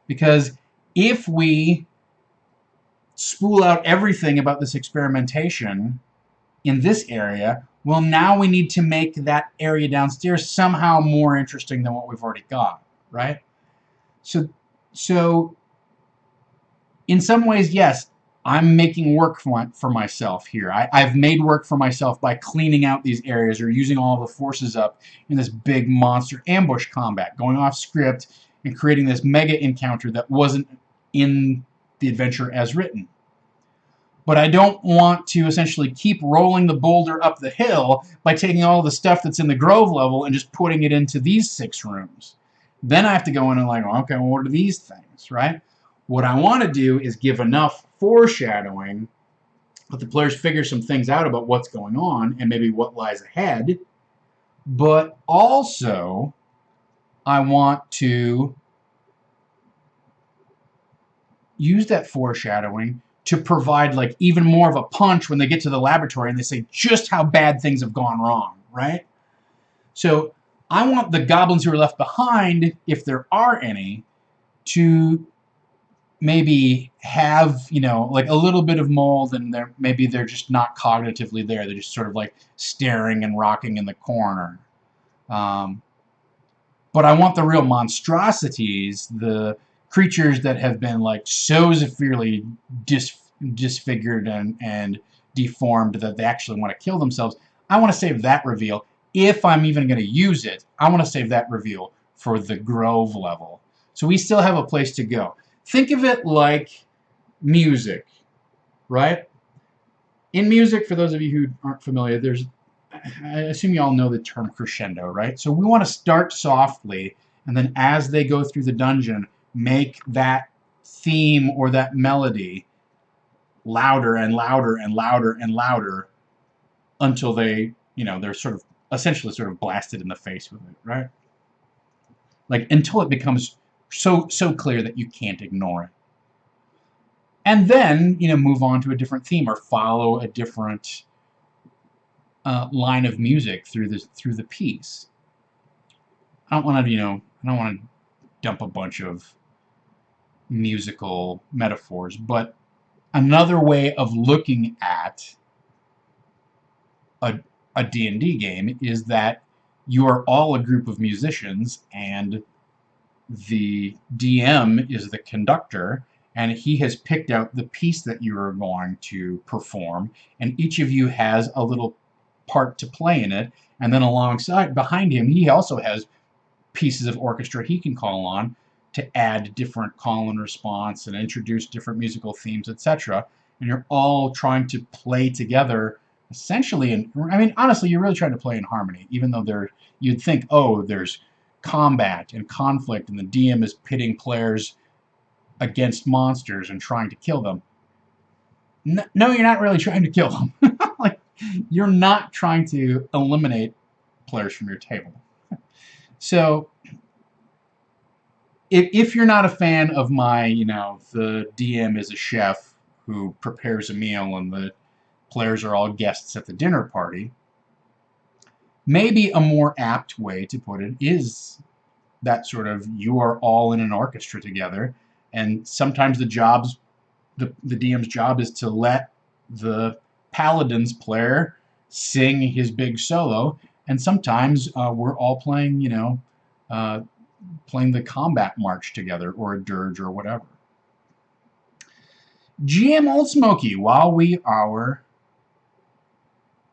A: Because if we spool out everything about this experimentation in this area, well, now we need to make that area downstairs somehow more interesting than what we've already got, right? So in some ways, yes, I'm making work for myself here. I've made work for myself by cleaning out these areas or using all the forces up in this big monster ambush combat, going off script and creating this mega encounter that wasn't in the adventure as written. But I don't want to essentially keep rolling the boulder up the hill by taking all the stuff that's in the Grove level and just putting it into these 6 rooms. Then I have to go in and like, okay, well, what are these things, right? What I want to do is give enough foreshadowing, let the players figure some things out about what's going on and maybe what lies ahead. But also, I want to use that foreshadowing to provide like even more of a punch when they get to the laboratory and they say just how bad things have gone wrong, right? So I want the goblins who are left behind, if there are any, to maybe have, you know, like a little bit of mold, and maybe they're just not cognitively there. They're just sort of like staring and rocking in the corner. But I want the real monstrosities, the creatures that have been like so severely disfigured and deformed that they actually want to kill themselves. I want to save that reveal. If I'm even going to use it, I want to save that reveal for the Grove level. So we still have a place to go. Think of it like music, right? In music, for those of you who aren't familiar, I assume you all know the term crescendo, right? So we want to start softly, and then as they go through the dungeon, make that theme or that melody louder and louder and louder and louder until they, you know, they're sort of essentially sort of blasted in the face with it, right? Like until it becomes so clear that you can't ignore it. And then, you know, move on to a different theme or follow a different line of music through the piece. I don't want to dump a bunch of musical metaphors, but another way of looking at a D&D game is that you are all a group of musicians, and the DM is the conductor, and he has picked out the piece that you are going to perform, and each of you has a little part to play in it, and then behind him, he also has pieces of orchestra he can call on to add different call and response and introduce different musical themes, etc. And you're all trying to play together, essentially. I mean, honestly, you're really trying to play in harmony, even though you'd think, oh, there's combat and conflict, and the DM is pitting players against monsters and trying to kill them. No, you're not really trying to kill them. Like, you're not trying to eliminate players from your table. So, if you're not a fan of my, the DM is a chef who prepares a meal and the players are all guests at the dinner party, maybe a more apt way to put it is that sort of you are all in an orchestra together, and sometimes the DM's job is to let the paladin's player sing his big solo, and sometimes we're all playing, playing the combat march together, or a dirge, or whatever. GM Old Smoky, while we are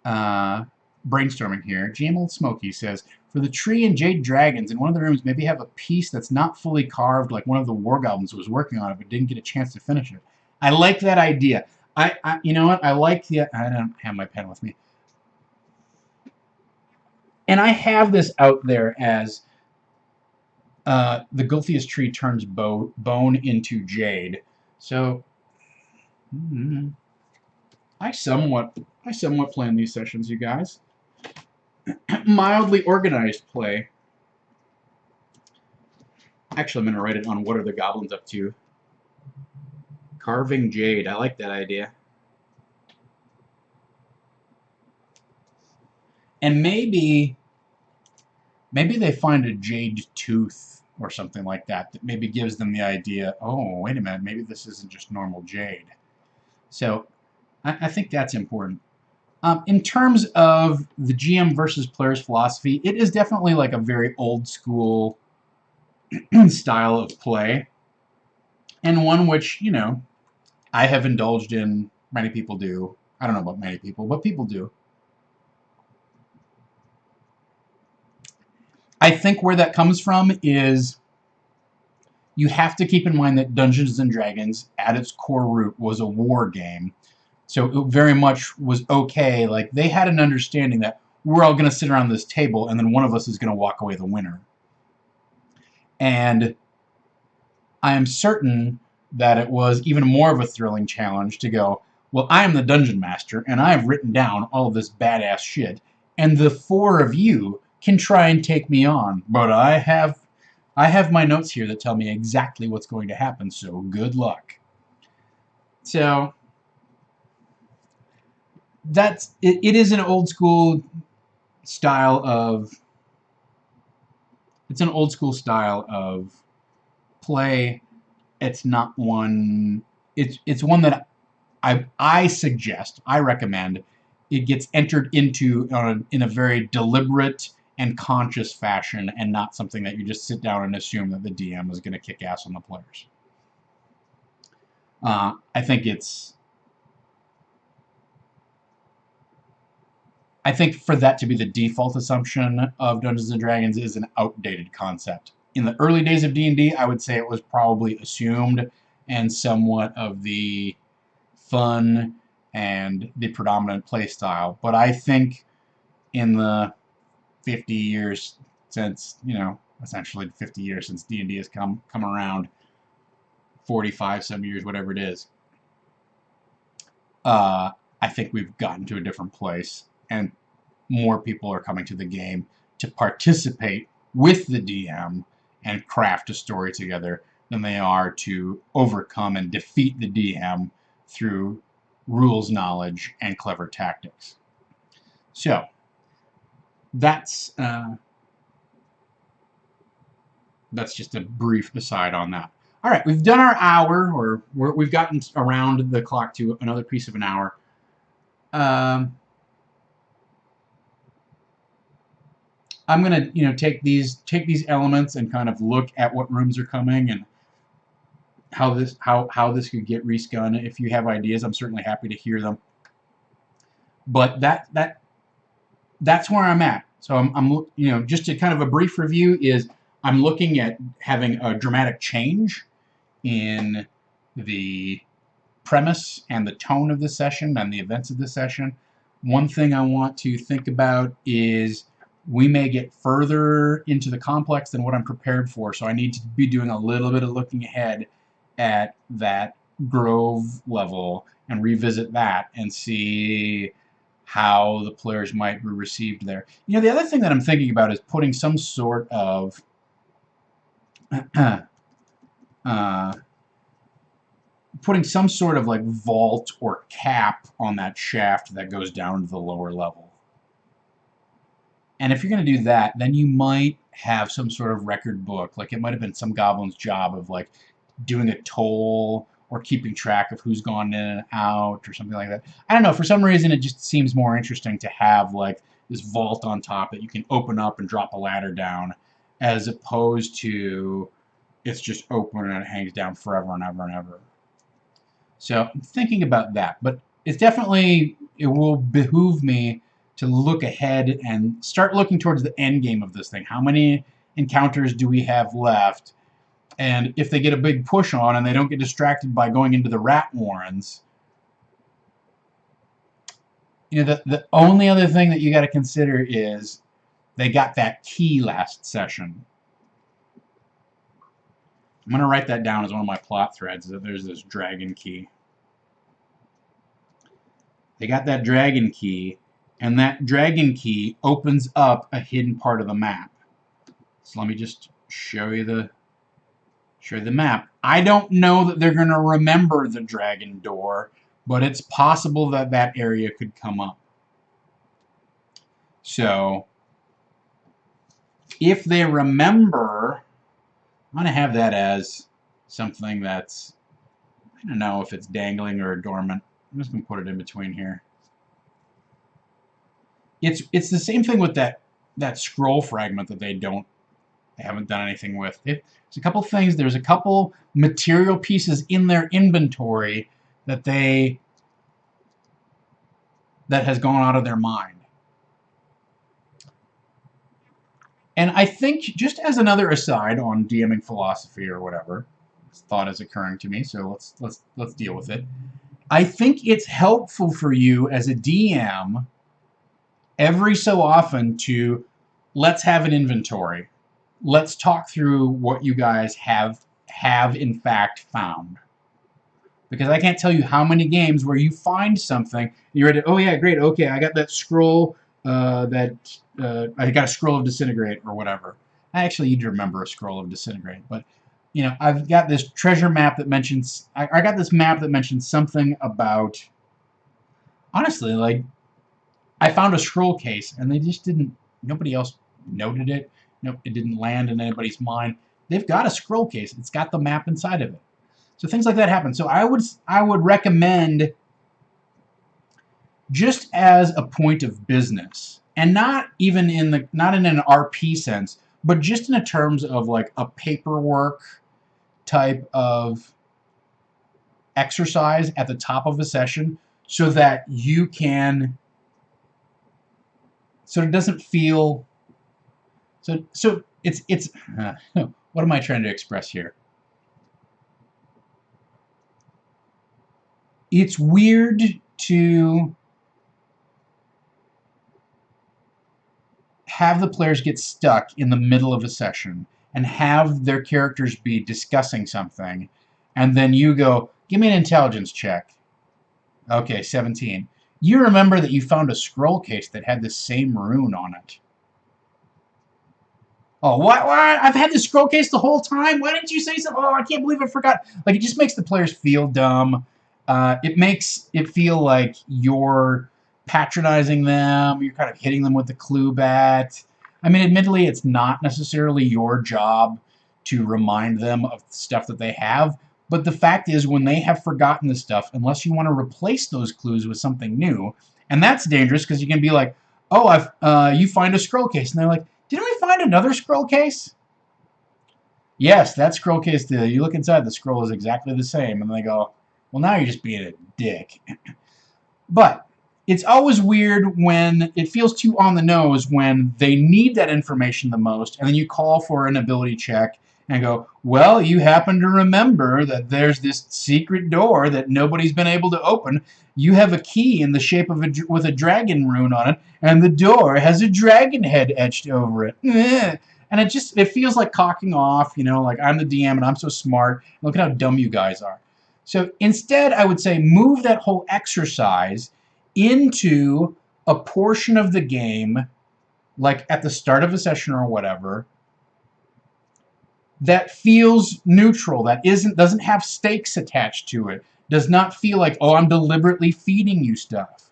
A: brainstorming here, GM Old Smoky says, For the tree and jade dragons, in one of the rooms, maybe have a piece that's not fully carved, like one of the war goblins was working on it, but didn't get a chance to finish it. I like that idea. You know what? I like the. I don't have my pen with me, and I have this out there as the Gulthius tree turns bone into jade. So I somewhat plan these sessions, you guys. Mildly organized play. Actually, I'm going to write it on what are the goblins up to. Carving jade. I like that idea. And maybe they find a jade tooth or something like that that maybe gives them the idea, oh, wait a minute, maybe this isn't just normal jade. So I think that's important. In terms of the GM versus players philosophy, it is definitely like a very old school style of play, and one which, you know, I have indulged in. Many people do. I don't know about many people, but people do. I think where that comes from is you have to keep in mind that Dungeons & Dragons, at its core root, was a war game. So it very much was okay. Like, they had an understanding that we're all going to sit around this table, and then one of us is going to walk away the winner. And I am certain that it was even more of a thrilling challenge to go, well, I am the Dungeon Master, and I have written down all of this badass shit, and the four of you can try and take me on, but I have my notes here that tell me exactly what's going to happen, so good luck. So that's it is an old school style of play. It's not one. It's one that I suggest, I recommend, it gets entered into in a very deliberate and conscious fashion, and not something that you just sit down and assume that the DM is going to kick ass on the players. I think for that to be the default assumption of Dungeons & Dragons is an outdated concept. In the early days of D&D, I would say it was probably assumed and somewhat of the fun and the predominant play style. But I think in the 50 years since, you know, essentially 50 years since D&D has come around, 45 some years, whatever it is, I think we've gotten to a different place, and more people are coming to the game to participate with the DM and craft a story together than they are to overcome and defeat the DM through rules knowledge and clever tactics. So that's just a brief aside on that. All right, we've done our hour, or we've gotten around the clock to another piece of an hour. I'm gonna, you know, take these elements and kind of look at what rooms are coming and how this could get respun. If you have ideas, I'm certainly happy to hear them. But that's where I'm at. So I'm you know, just a kind of a brief review is I'm looking at having a dramatic change in the premise and the tone of the session and the events of the session. One thing I want to think about is we may get further into the complex than what I'm prepared for, so I need to be doing a little bit of looking ahead at that Grove level and revisit that and see how the players might be received there. You know, the other thing that I'm thinking about is putting some sort of like vault or cap on that shaft that goes down to the lower level. And if you're going to do that, then you might have some sort of record book. Like, it might have been some goblin's job of, like, doing a toll or keeping track of who's gone in and out or something like that. I don't know. For some reason, it just seems more interesting to have, like, this vault on top that you can open up and drop a ladder down, as opposed to it's just open and it hangs down forever and ever and ever. So I'm thinking about that. But it's definitely, it will behoove me to look ahead and start looking towards the end game of this thing. How many encounters do we have left? And if they get a big push on and they don't get distracted by going into the rat warrens, you know, the only other thing that you got to consider is they got that key last session. I'm going to write that down as one of my plot threads, that there's this dragon key. They got that dragon key, and that dragon key opens up a hidden part of the map. So let me just show you the map. I don't know that they're going to remember the dragon door, but it's possible that that area could come up. So if they remember, I'm going to have that as something that's, I don't know if it's dangling or dormant. I'm just going to put it in between here. It's the same thing with that scroll fragment that they haven't done anything with. There's a couple things. There's a couple material pieces in their inventory that has gone out of their mind. And I think, just as another aside on DMing philosophy or whatever, this thought is occurring to me, so let's deal with it. I think it's helpful for you as a DM every so often to, let's have an inventory. Let's talk through what you guys have in fact found. Because I can't tell you how many games where you find something, you're ready, oh yeah, great, okay, I got that scroll, I got a scroll of disintegrate or whatever. Actually, you'd remember a scroll of disintegrate, but you know, I've got this treasure map that mentions, I got this map that mentions something about, honestly, like, I found a scroll case, and they just didn't, nobody else noted it. Nope, it didn't land in anybody's mind. They've got a scroll case. It's got the map inside of it. So things like that happen. So I would recommend, just as a point of business, and not in an RP sense, but just in terms of like a paperwork type of exercise at the top of a session, so that you can, so it doesn't feel, so it's what am I trying to express here? It's weird to have the players get stuck in the middle of a session and have their characters be discussing something, and then you go, give me an intelligence check. Okay, 17. You remember that you found a scroll case that had the same rune on it. Oh, what? I've had this scroll case the whole time? Why didn't you say so? Oh, I can't believe I forgot. Like, it just makes the players feel dumb. It makes it feel like you're patronizing them. You're kind of hitting them with the clue bat. I mean, admittedly, it's not necessarily your job to remind them of the stuff that they have. But the fact is, when they have forgotten the stuff, unless you want to replace those clues with something new, and that's dangerous because you can be like, oh, you find a scroll case. And they're like, didn't we find another scroll case? Yes, that scroll case, you look inside, the scroll is exactly the same. And they go, well, now you're just being a dick. But it's always weird when it feels too on the nose when they need that information the most, and then you call for an ability check and go, well, you happen to remember that there's this secret door that nobody's been able to open. You have a key in the shape of with a dragon rune on it, and the door has a dragon head etched over it. And it feels like cocking off, you know, like I'm the DM and I'm so smart. Look at how dumb you guys are. So instead, I would say move that whole exercise into a portion of the game, like at the start of a session or whatever, that feels neutral, that doesn't have stakes attached to it, does not feel like, oh, I'm deliberately feeding you stuff.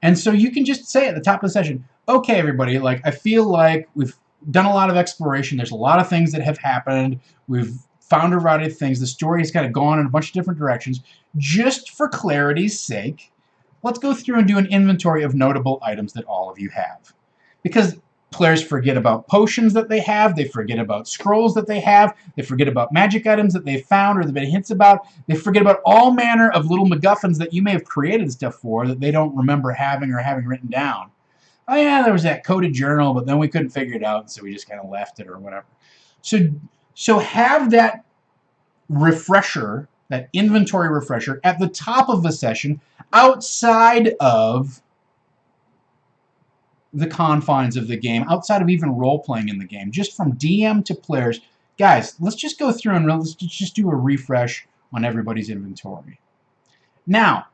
A: And so you can just say at the top of the session, okay, everybody, like, I feel like we've done a lot of exploration. There's a lot of things that have happened. We've found a variety of things. The story has kind of gone in a bunch of different directions. Just for clarity's sake, let's go through and do an inventory of notable items that all of you have. Because Players forget about potions that they have. They forget about scrolls that they have. They forget about magic items that they found or they've been hints about. They forget about all manner of little MacGuffins that you may have created stuff for that they don't remember having or having written down. Oh yeah, there was that coded journal, but then we couldn't figure it out, so we just kind of left it or whatever. So have that refresher, that inventory refresher, at the top of the session, outside of the confines of the game, outside of even role-playing in the game, just from DM to players. Guys, let's just go through and let's just do a refresh on everybody's inventory. Now,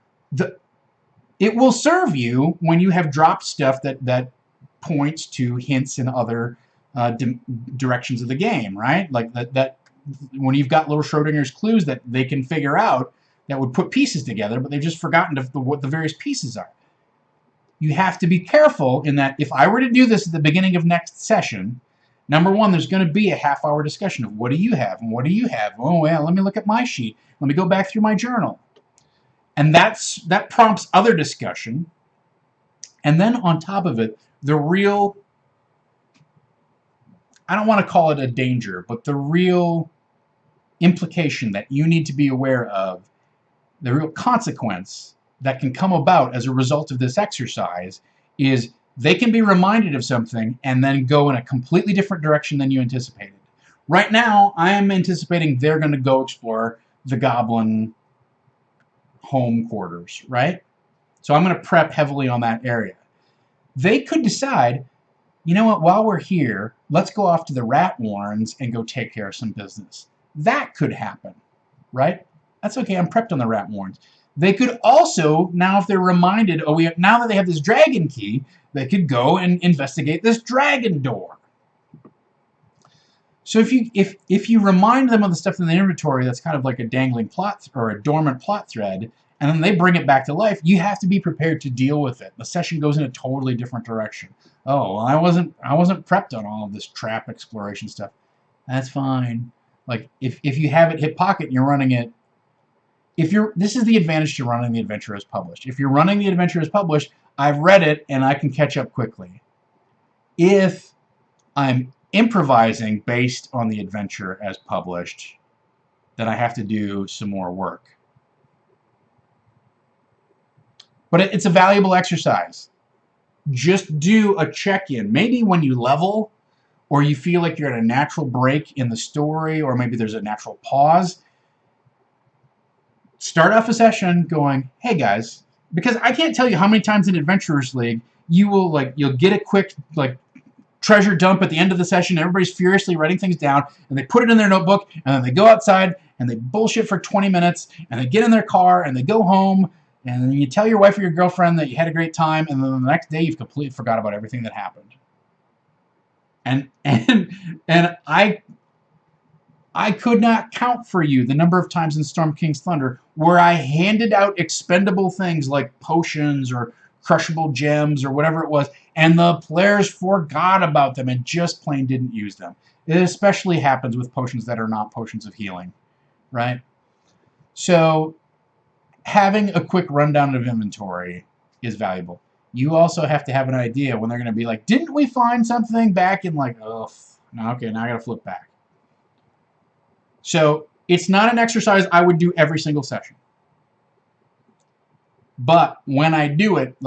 A: it will serve you when you have dropped stuff that points to hints in other directions of the game, right? Like that when you've got little Schrodinger's clues that they can figure out that would put pieces together, but they've just forgotten what the various pieces are. You have to be careful in that if I were to do this at the beginning of next session, number one, there's going to be a half-hour discussion of what do you have and what do you have. Oh, well, let me look at my sheet. Let me go back through my journal. And that prompts other discussion. And then on top of it, the real, I don't want to call it a danger, but the real implication that you need to be aware of, the real consequence that can come about as a result of this exercise is they can be reminded of something and then go in a completely different direction than you anticipated. Right now, I am anticipating they're going to go explore the goblin home quarters, right? So I'm going to prep heavily on that area. They could decide, you know what, while we're here, let's go off to the rat warrens and go take care of some business. That could happen, right? That's okay, I'm prepped on the rat warrens. They could also, now if they're reminded, now that they have this dragon key, they could go and investigate this dragon door. So if you remind them of the stuff in the inventory that's kind of like a dangling plot or a dormant plot thread, and then they bring it back to life, you have to be prepared to deal with it. The session goes in a totally different direction. Oh, well, I wasn't prepped on all of this trap exploration stuff. That's fine. Like if you have it hit pocket and you're running it, this is the advantage to running the adventure as published. If you're running the adventure as published, I've read it and I can catch up quickly. If I'm improvising based on the adventure as published, then I have to do some more work. But it's a valuable exercise. Just do a check-in. Maybe when you level, or you feel like you're at a natural break in the story, or maybe there's a natural pause, start off a session going, hey guys, because I can't tell you how many times in Adventurers League you'll get a quick treasure dump at the end of the session. Everybody's furiously writing things down, and they put it in their notebook, and then they go outside and they bullshit for 20 minutes, and they get in their car and they go home, and then you tell your wife or your girlfriend that you had a great time, and then the next day you've completely forgot about everything that happened. And I could not count for you the number of times in Storm King's Thunder where I handed out expendable things like potions or crushable gems or whatever it was, and the players forgot about them and just plain didn't use them. It especially happens with potions that are not potions of healing, right? So having a quick rundown of inventory is valuable. You also have to have an idea when they're going to be like, didn't we find something back in oh, no, okay, now I got to flip back. So it's not an exercise I would do every single session. But when I do it,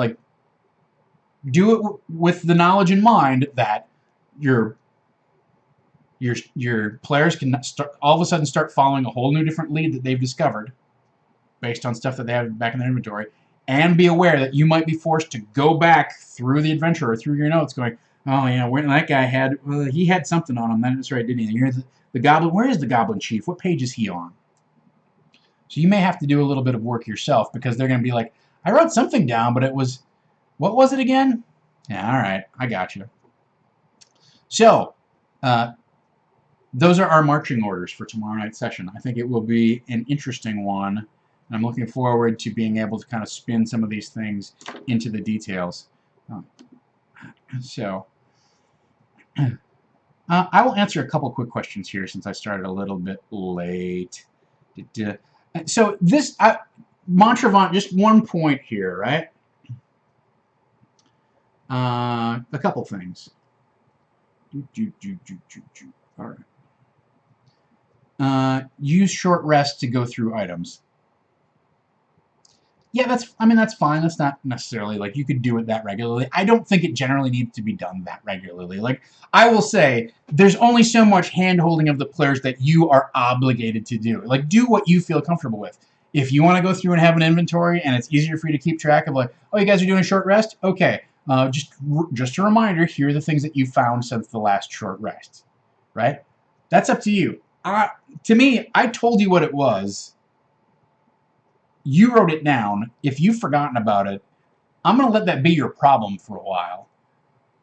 A: do it with the knowledge in mind that your players can all of a sudden start following a whole new different lead that they've discovered based on stuff that they have back in their inventory, and be aware that you might be forced to go back through the adventure or through your notes going, oh yeah, that guy he had something on him. That's right, didn't he? Here's the goblin. Where is the goblin chief? What page is he on? So you may have to do a little bit of work yourself, because they're going to be like, I wrote something down, but it was, what was it again? Yeah, all right, I got you. So those are our marching orders for tomorrow night's session. I think it will be an interesting one, and I'm looking forward to being able to kind of spin some of these things into the details. So I will answer a couple quick questions here since I started a little bit late. So this, Montrevant, just one point here, right? A couple things. All right. Use short rest to go through items. Yeah, that's fine. That's not necessarily like you could do it that regularly. I don't think it generally needs to be done that regularly. Like, I will say, there's only so much hand-holding of the players that you are obligated to do. Like, do what you feel comfortable with. If you want to go through and have an inventory and it's easier for you to keep track of, like, oh, you guys are doing a short rest? Okay. Just a reminder, here are the things that you found since the last short rest. Right? That's up to you. To me, I told you what it was. You wrote it down. If you've forgotten about it, I'm going to let that be your problem for a while.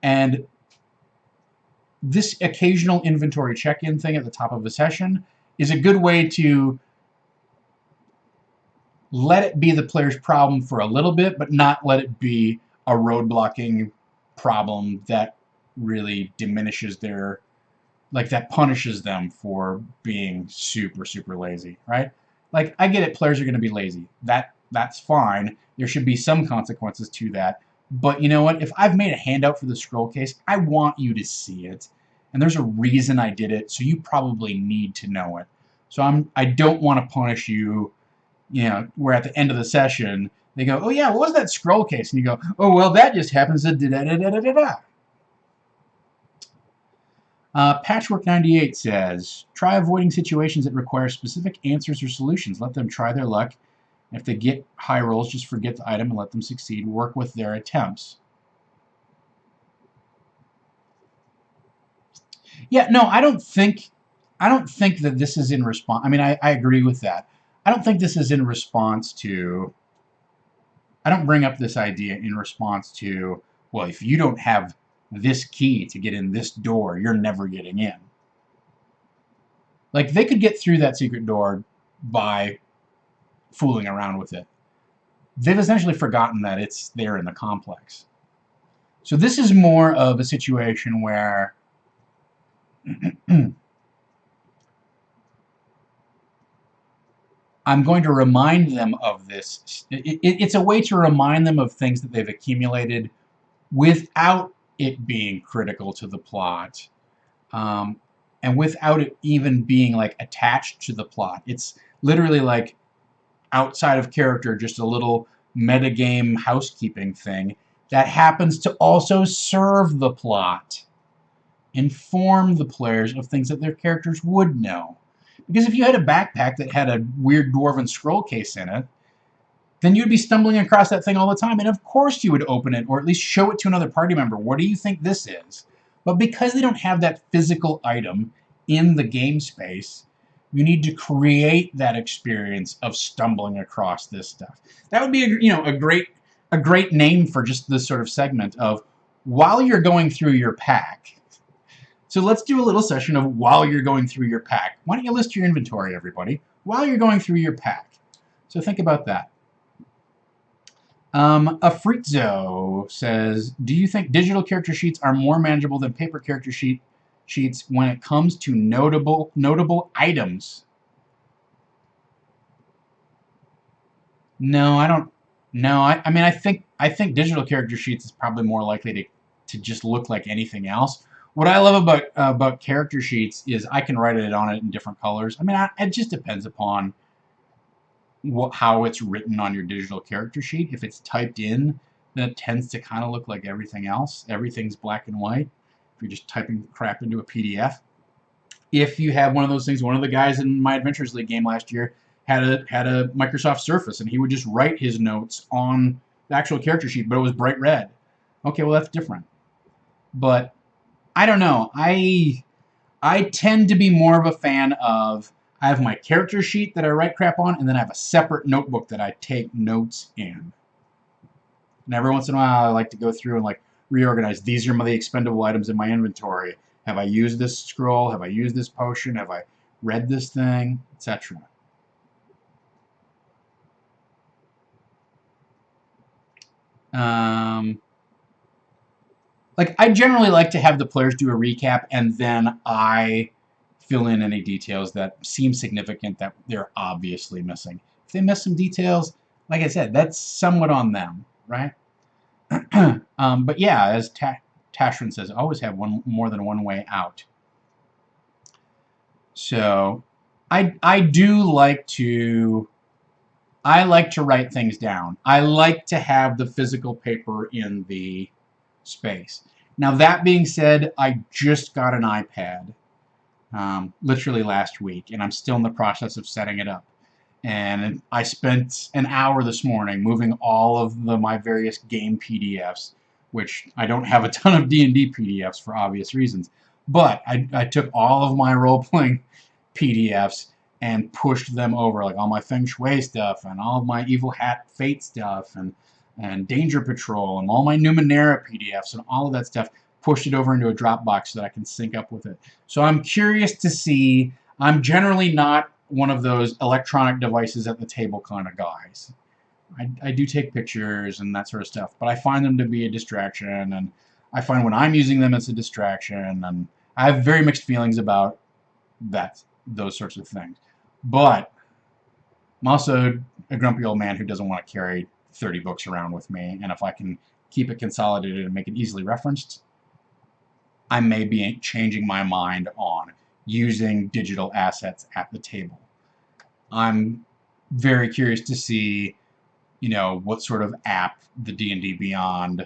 A: And this occasional inventory check-in thing at the top of the session is a good way to let it be the player's problem for a little bit, but not let it be a roadblocking problem that really diminishes their, like, that punishes them for being super, super lazy, right? Like, I get it, players are going to be lazy. That's fine. There should be some consequences to that. But you know what? If I've made a handout for the scroll case, I want you to see it. And there's a reason I did it, so you probably need to know it. So I don't want to punish you, where at the end of the session, they go, oh yeah, what was that scroll case? And you go, oh, well, that just happens to da-da-da-da-da-da. Patchwork98 says, try avoiding situations that require specific answers or solutions. Let them try their luck. If they get high rolls, just forget the item and let them succeed. Work with their attempts. Yeah, no, I don't think that this is in response. I mean, I agree with that. I don't think this is in response to. I don't bring up this idea in response to, well, if you don't have this key to get in this door, you're never getting in. Like, they could get through that secret door by fooling around with it. They've essentially forgotten that it's there in the complex. So this is more of a situation where I'm going to remind them of this. It's a way to remind them of things that they've accumulated without it being critical to the plot, and without it even being like attached to the plot. It's literally like outside of character, just a little metagame housekeeping thing that happens to also serve the plot, inform the players of things that their characters would know. Because if you had a backpack that had a weird dwarven scroll case in it, then you'd be stumbling across that thing all the time, and of course you would open it, or at least show it to another party member. What do you think this is? But because they don't have that physical item in the game space, you need to create that experience of stumbling across this stuff. That would be a great name for just this sort of segment of while you're going through your pack. So let's do a little session of while you're going through your pack. Why don't you list your inventory, everybody, while you're going through your pack? So think about that. Afritzo says, do you think digital character sheets are more manageable than paper character sheets when it comes to notable items? No, I don't. No, I mean, I think digital character sheets is probably more likely to just look like anything else. What I love about character sheets is I can write it on it in different colors. I mean, it just depends upon how it's written on your digital character sheet. If it's typed in, then it tends to kind of look like everything else. Everything's black and white. If you're just typing crap into a PDF. If you have one of those things, one of the guys in my Adventures League game last year had a Microsoft Surface, and he would just write his notes on the actual character sheet, but it was bright red. Okay, well, that's different. But I don't know. I tend to be more of a fan of, I have my character sheet that I write crap on, and then I have a separate notebook that I take notes in. And every once in a while, I like to go through and like reorganize. These are the expendable items in my inventory. Have I used this scroll? Have I used this potion? Have I read this thing? Etc. Like, I generally like to have the players do a recap, and then I fill in any details that seem significant that they're obviously missing. If they miss some details, like I said, that's somewhat on them, right? But yeah, as Tashrin says, always have more than one way out. So I do like to write things down. I like to have the physical paper in the space. Now that being said, I just got an iPad literally last week, and I'm still in the process of setting it up. And I spent an hour this morning moving all of my various game PDFs, which I don't have a ton of D&D PDFs for obvious reasons. But I took all of my role-playing PDFs and pushed them over, like all my Feng Shui stuff and all of my Evil Hat Fate stuff and Danger Patrol and all my Numenera PDFs and all of that stuff, pushed it over into a Dropbox so that I can sync up with it. So I'm curious to see. I'm generally not one of those electronic devices at the table kind of guys. I do take pictures and that sort of stuff, but I find them to be a distraction, and I find when I'm using them it's a distraction, and I have very mixed feelings about those sorts of things. But I'm also a grumpy old man who doesn't want to carry 30 books around with me, and if I can keep it consolidated and make it easily referenced, I may be changing my mind on using digital assets at the table. I'm very curious to see, what sort of app the D&D Beyond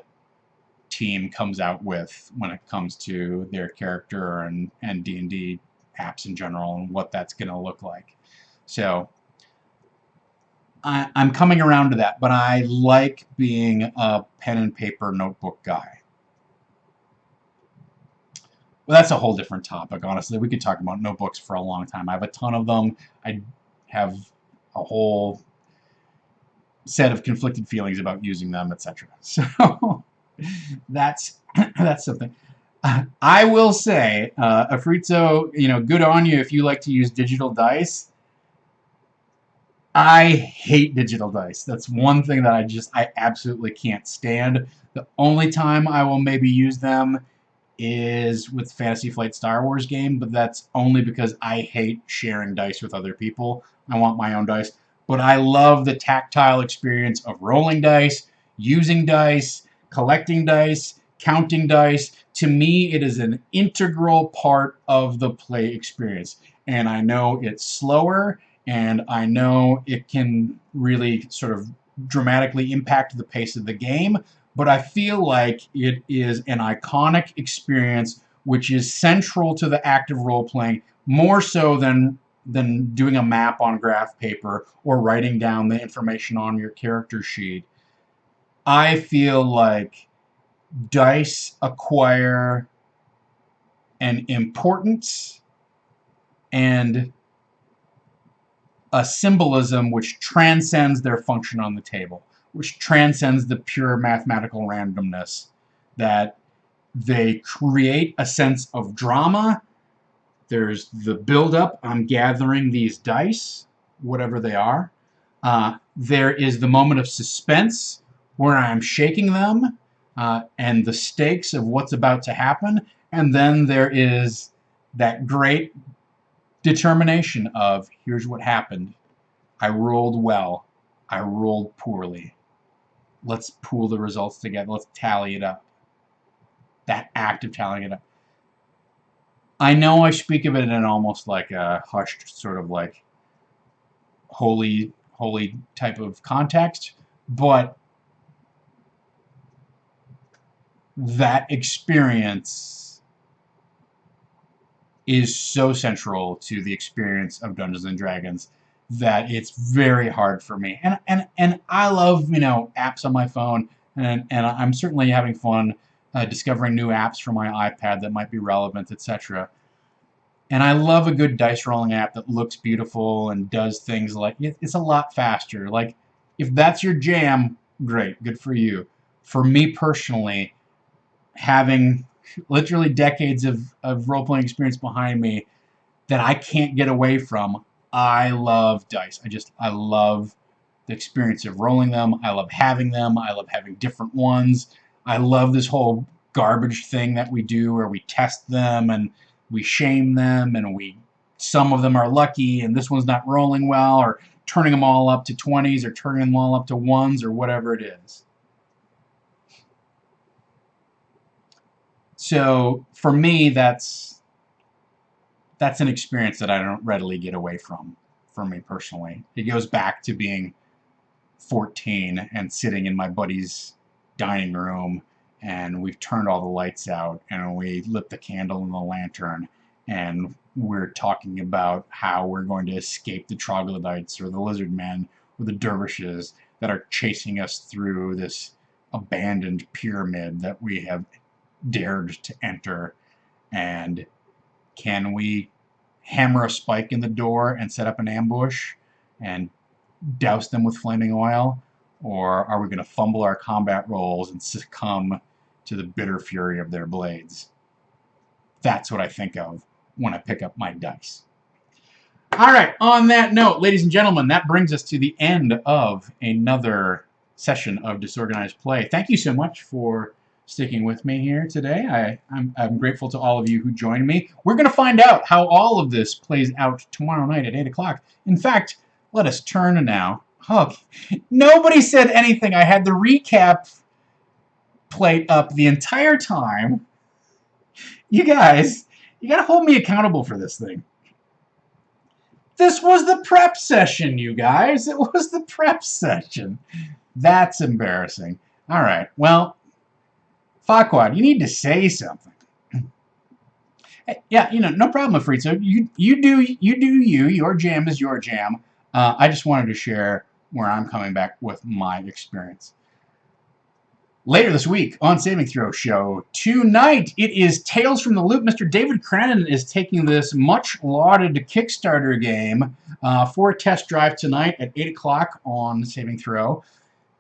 A: team comes out with when it comes to their character and D&D apps in general, and what that's going to look like. So I'm coming around to that, but I like being a pen and paper notebook guy. Well, that's a whole different topic, honestly. We could talk about notebooks for a long time. I have a ton of them. I have a whole set of conflicted feelings about using them, etc. So that's something. I will say, Afrizzo, good on you if you like to use digital dice. I hate digital dice. That's one thing that I absolutely can't stand. The only time I will maybe use them is with Fantasy Flight Star Wars game, but that's only because I hate sharing dice with other people. I want my own dice. But I love the tactile experience of rolling dice, using dice, collecting dice, counting dice. To me, it is an integral part of the play experience. And I know it's slower, and I know it can really sort of dramatically impact the pace of the game, but I feel like it is an iconic experience which is central to the act of role-playing, more so than doing a map on graph paper or writing down the information on your character sheet. I feel like dice acquire an importance and a symbolism which transcends their function on the table, which transcends the pure mathematical randomness, that they create a sense of drama. There's the build-up. I'm gathering these dice, whatever they are. There is the moment of suspense where I'm shaking them and the stakes of what's about to happen. And then there is that great determination of, here's what happened. I rolled well. I rolled poorly. Let's pool the results together. Let's tally it up. That act of tallying it up. I know I speak of it in almost like a hushed sort of like holy type of context, but that experience is so central to the experience of Dungeons and Dragons that it's very hard for me. And I love, apps on my phone, and I'm certainly having fun discovering new apps for my iPad that might be relevant, etc. And I love a good dice rolling app that looks beautiful and does things like, it's a lot faster. Like, if that's your jam, great, good for you. For me personally, having literally decades of role-playing experience behind me that I can't get away from, I love dice. I love the experience of rolling them. I love having them. I love having different ones. I love this whole garbage thing that we do where we test them and we shame them, and some of them are lucky and this one's not rolling well, or turning them all up to 20s or turning them all up to 1s or whatever it is. So for me, that's an experience that I don't readily get away from. For me personally, it goes back to being 14 and sitting in my buddy's dining room, and we've turned all the lights out and we lit the candle and the lantern, and we're talking about how we're going to escape the troglodytes or the lizard men or the dervishes that are chasing us through this abandoned pyramid that we have dared to enter. And can we hammer a spike in the door and set up an ambush and douse them with flaming oil? Or are we going to fumble our combat rolls and succumb to the bitter fury of their blades? That's what I think of when I pick up my dice. All right, on that note, ladies and gentlemen, that brings us to the end of another session of Disorganized Play. Thank you so much for sticking with me here today. I'm grateful to all of you who joined me. We're going to find out how all of this plays out tomorrow night at 8 o'clock. In fact, let us turn now. Oh, nobody said anything. I had the recap plate up the entire time. You guys, you got to hold me accountable for this thing. This was the prep session, you guys. It was the prep session. That's embarrassing. All right, well, Farquaad, you need to say something. Yeah, no problem, Fritzo. You do you. Your jam is your jam. I just wanted to share where I'm coming back with my experience. Later this week on Saving Throw Show, tonight it is Tales from the Loop. Mr. David Crennan is taking this much-lauded Kickstarter game for a test drive tonight at 8 o'clock on Saving Throw.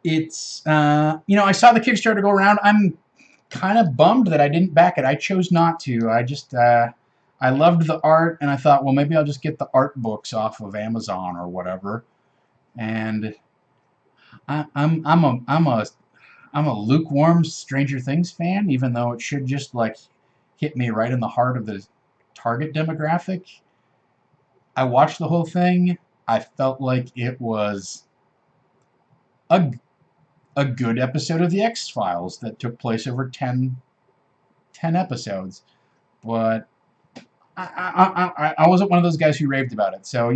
A: It's, I saw the Kickstarter go around. I'm kind of bummed that I didn't back it. I chose not to. I loved the art, and I thought, well, maybe I'll just get the art books off of Amazon or whatever. And I'm a lukewarm Stranger Things fan, even though it should just like hit me right in the heart of the target demographic. I watched the whole thing. I felt like it was a good episode of The X-Files that took place over 10 episodes. But I wasn't one of those guys who raved about it. So,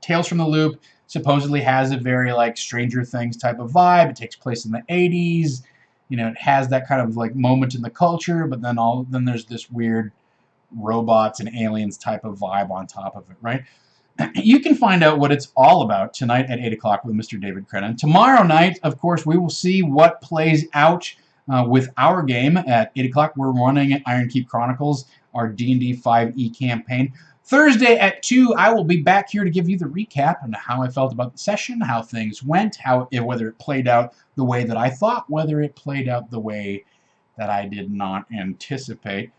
A: Tales from the Loop supposedly has a very like Stranger Things type of vibe. It takes place in the 80s. It has that kind of like moment in the culture, but then there's this weird robots and aliens type of vibe on top of it, right? You can find out what it's all about tonight at 8 o'clock with Mr. David Crennan. Tomorrow night, of course, we will see what plays out with our game at 8 o'clock. We're running Iron Keep Chronicles, our D&D 5e campaign. Thursday at 2, I will be back here to give you the recap on how I felt about the session, how things went, whether it played out the way that I thought, whether it played out the way that I did not anticipate,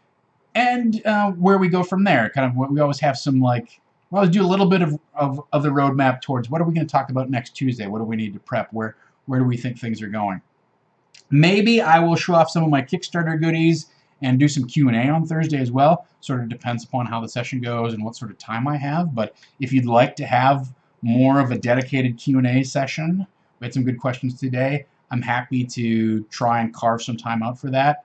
A: and where we go from there. Kind of, we always have some like, we always do a little bit of the roadmap towards what are we going to talk about next Tuesday? What do we need to prep? Where do we think things are going? Maybe I will show off some of my Kickstarter goodies and do some Q&A on Thursday as well. Sort of depends upon how the session goes and what sort of time I have. But if you'd like to have more of a dedicated Q&A session, we had some good questions today. I'm happy to try and carve some time out for that.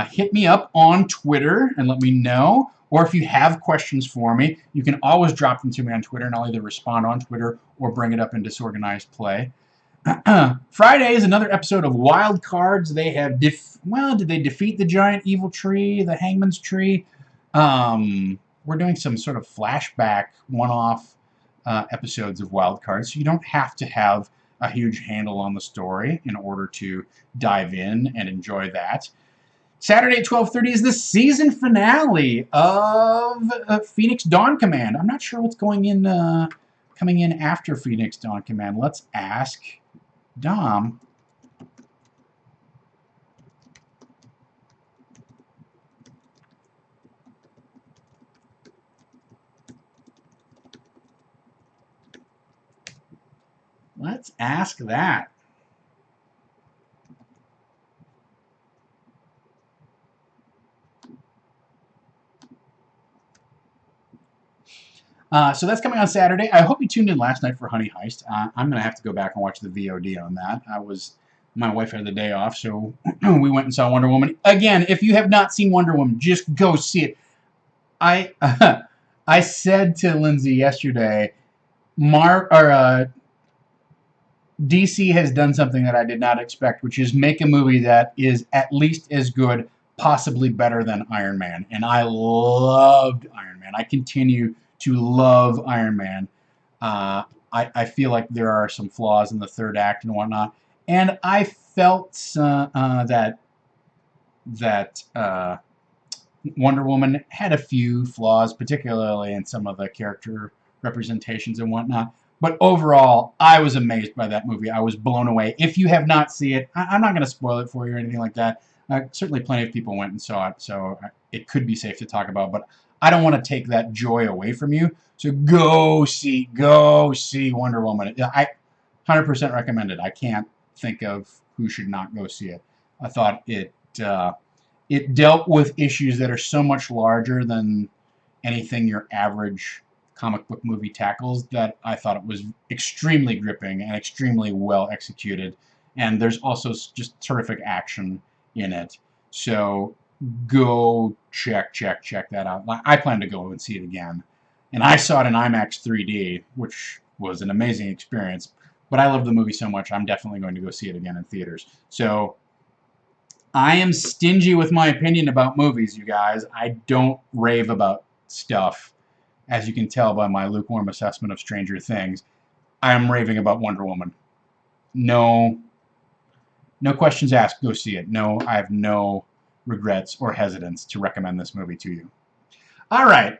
A: Hit me up on Twitter and let me know. Or if you have questions for me, you can always drop them to me on Twitter, and I'll either respond on Twitter or bring it up in Disorganized Play. Friday is another episode of Wild Cards. They have did they defeat the giant evil tree, the Hangman's Tree? We're doing some sort of flashback one-off episodes of Wild Cards, so you don't have to have a huge handle on the story in order to dive in and enjoy that. Saturday at 12:30 is the season finale of Phoenix Dawn Command. I'm not sure what's coming in after Phoenix Dawn Command. Let's ask Dom. Let's ask that. So that's coming on Saturday. I hope you tuned in last night for Honey Heist. I'm going to have to go back and watch the VOD on that. My wife had the day off, so we went and saw Wonder Woman. Again, if you have not seen Wonder Woman, just go see it. I I said to Lindsay yesterday, DC has done something that I did not expect, which is make a movie that is at least as good, possibly better than Iron Man. And I loved Iron Man. I continue to love Iron Man. I feel like there are some flaws in the third act and whatnot. And I felt that Wonder Woman had a few flaws, particularly in some of the character representations and whatnot. But overall, I was amazed by that movie. I was blown away. If you have not seen it, I'm not going to spoil it for you or anything like that. Certainly plenty of people went and saw it, so it could be safe to talk about. But I don't want to take that joy away from you. So go see Wonder Woman. I 100% recommend it. I can't think of who should not go see it. I thought it dealt with issues that are so much larger than anything your average comic book movie tackles that I thought it was extremely gripping and extremely well executed. And there's also just terrific action in it. So go check that out. I plan to go and see it again. And I saw it in IMAX 3D, which was an amazing experience. But I love the movie so much, I'm definitely going to go see it again in theaters. So I am stingy with my opinion about movies, you guys. I don't rave about stuff. As you can tell by my lukewarm assessment of Stranger Things, I am raving about Wonder Woman. No questions asked, go see it. No, I have no regrets or hesitance to recommend this movie to you. All right.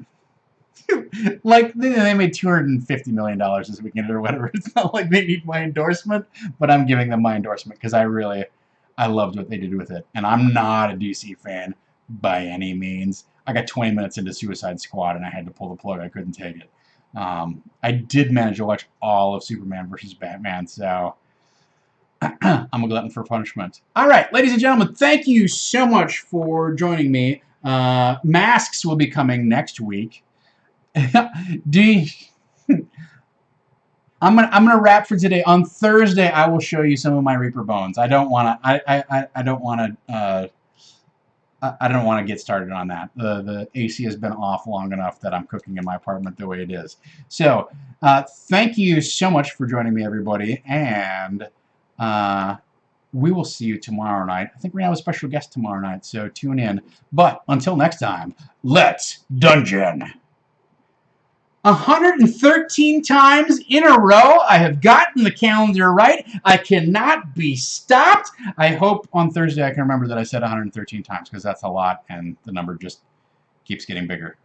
A: Like, they made $250 million this weekend or whatever. It's not like they need my endorsement, but I'm giving them my endorsement because I loved what they did with it. And I'm not a DC fan by any means. I got 20 minutes into Suicide Squad and I had to pull the plug. I couldn't take it. I did manage to watch all of Superman vs. Batman, so I'm a glutton for punishment. All right, ladies and gentlemen, thank you so much for joining me. Masks will be coming next week. I'm gonna wrap for today. On Thursday, I will show you some of my Reaper bones. I don't want to get started on that. The AC has been off long enough that I'm cooking in my apartment the way it is. So, thank you so much for joining me, everybody, and we will see you tomorrow night. I think we're going to have a special guest tomorrow night, so tune in. But until next time, let's dungeon! 113 times in a row, I have gotten the calendar right. I cannot be stopped. I hope on Thursday I can remember that I said 113 times, because that's a lot, and the number just keeps getting bigger.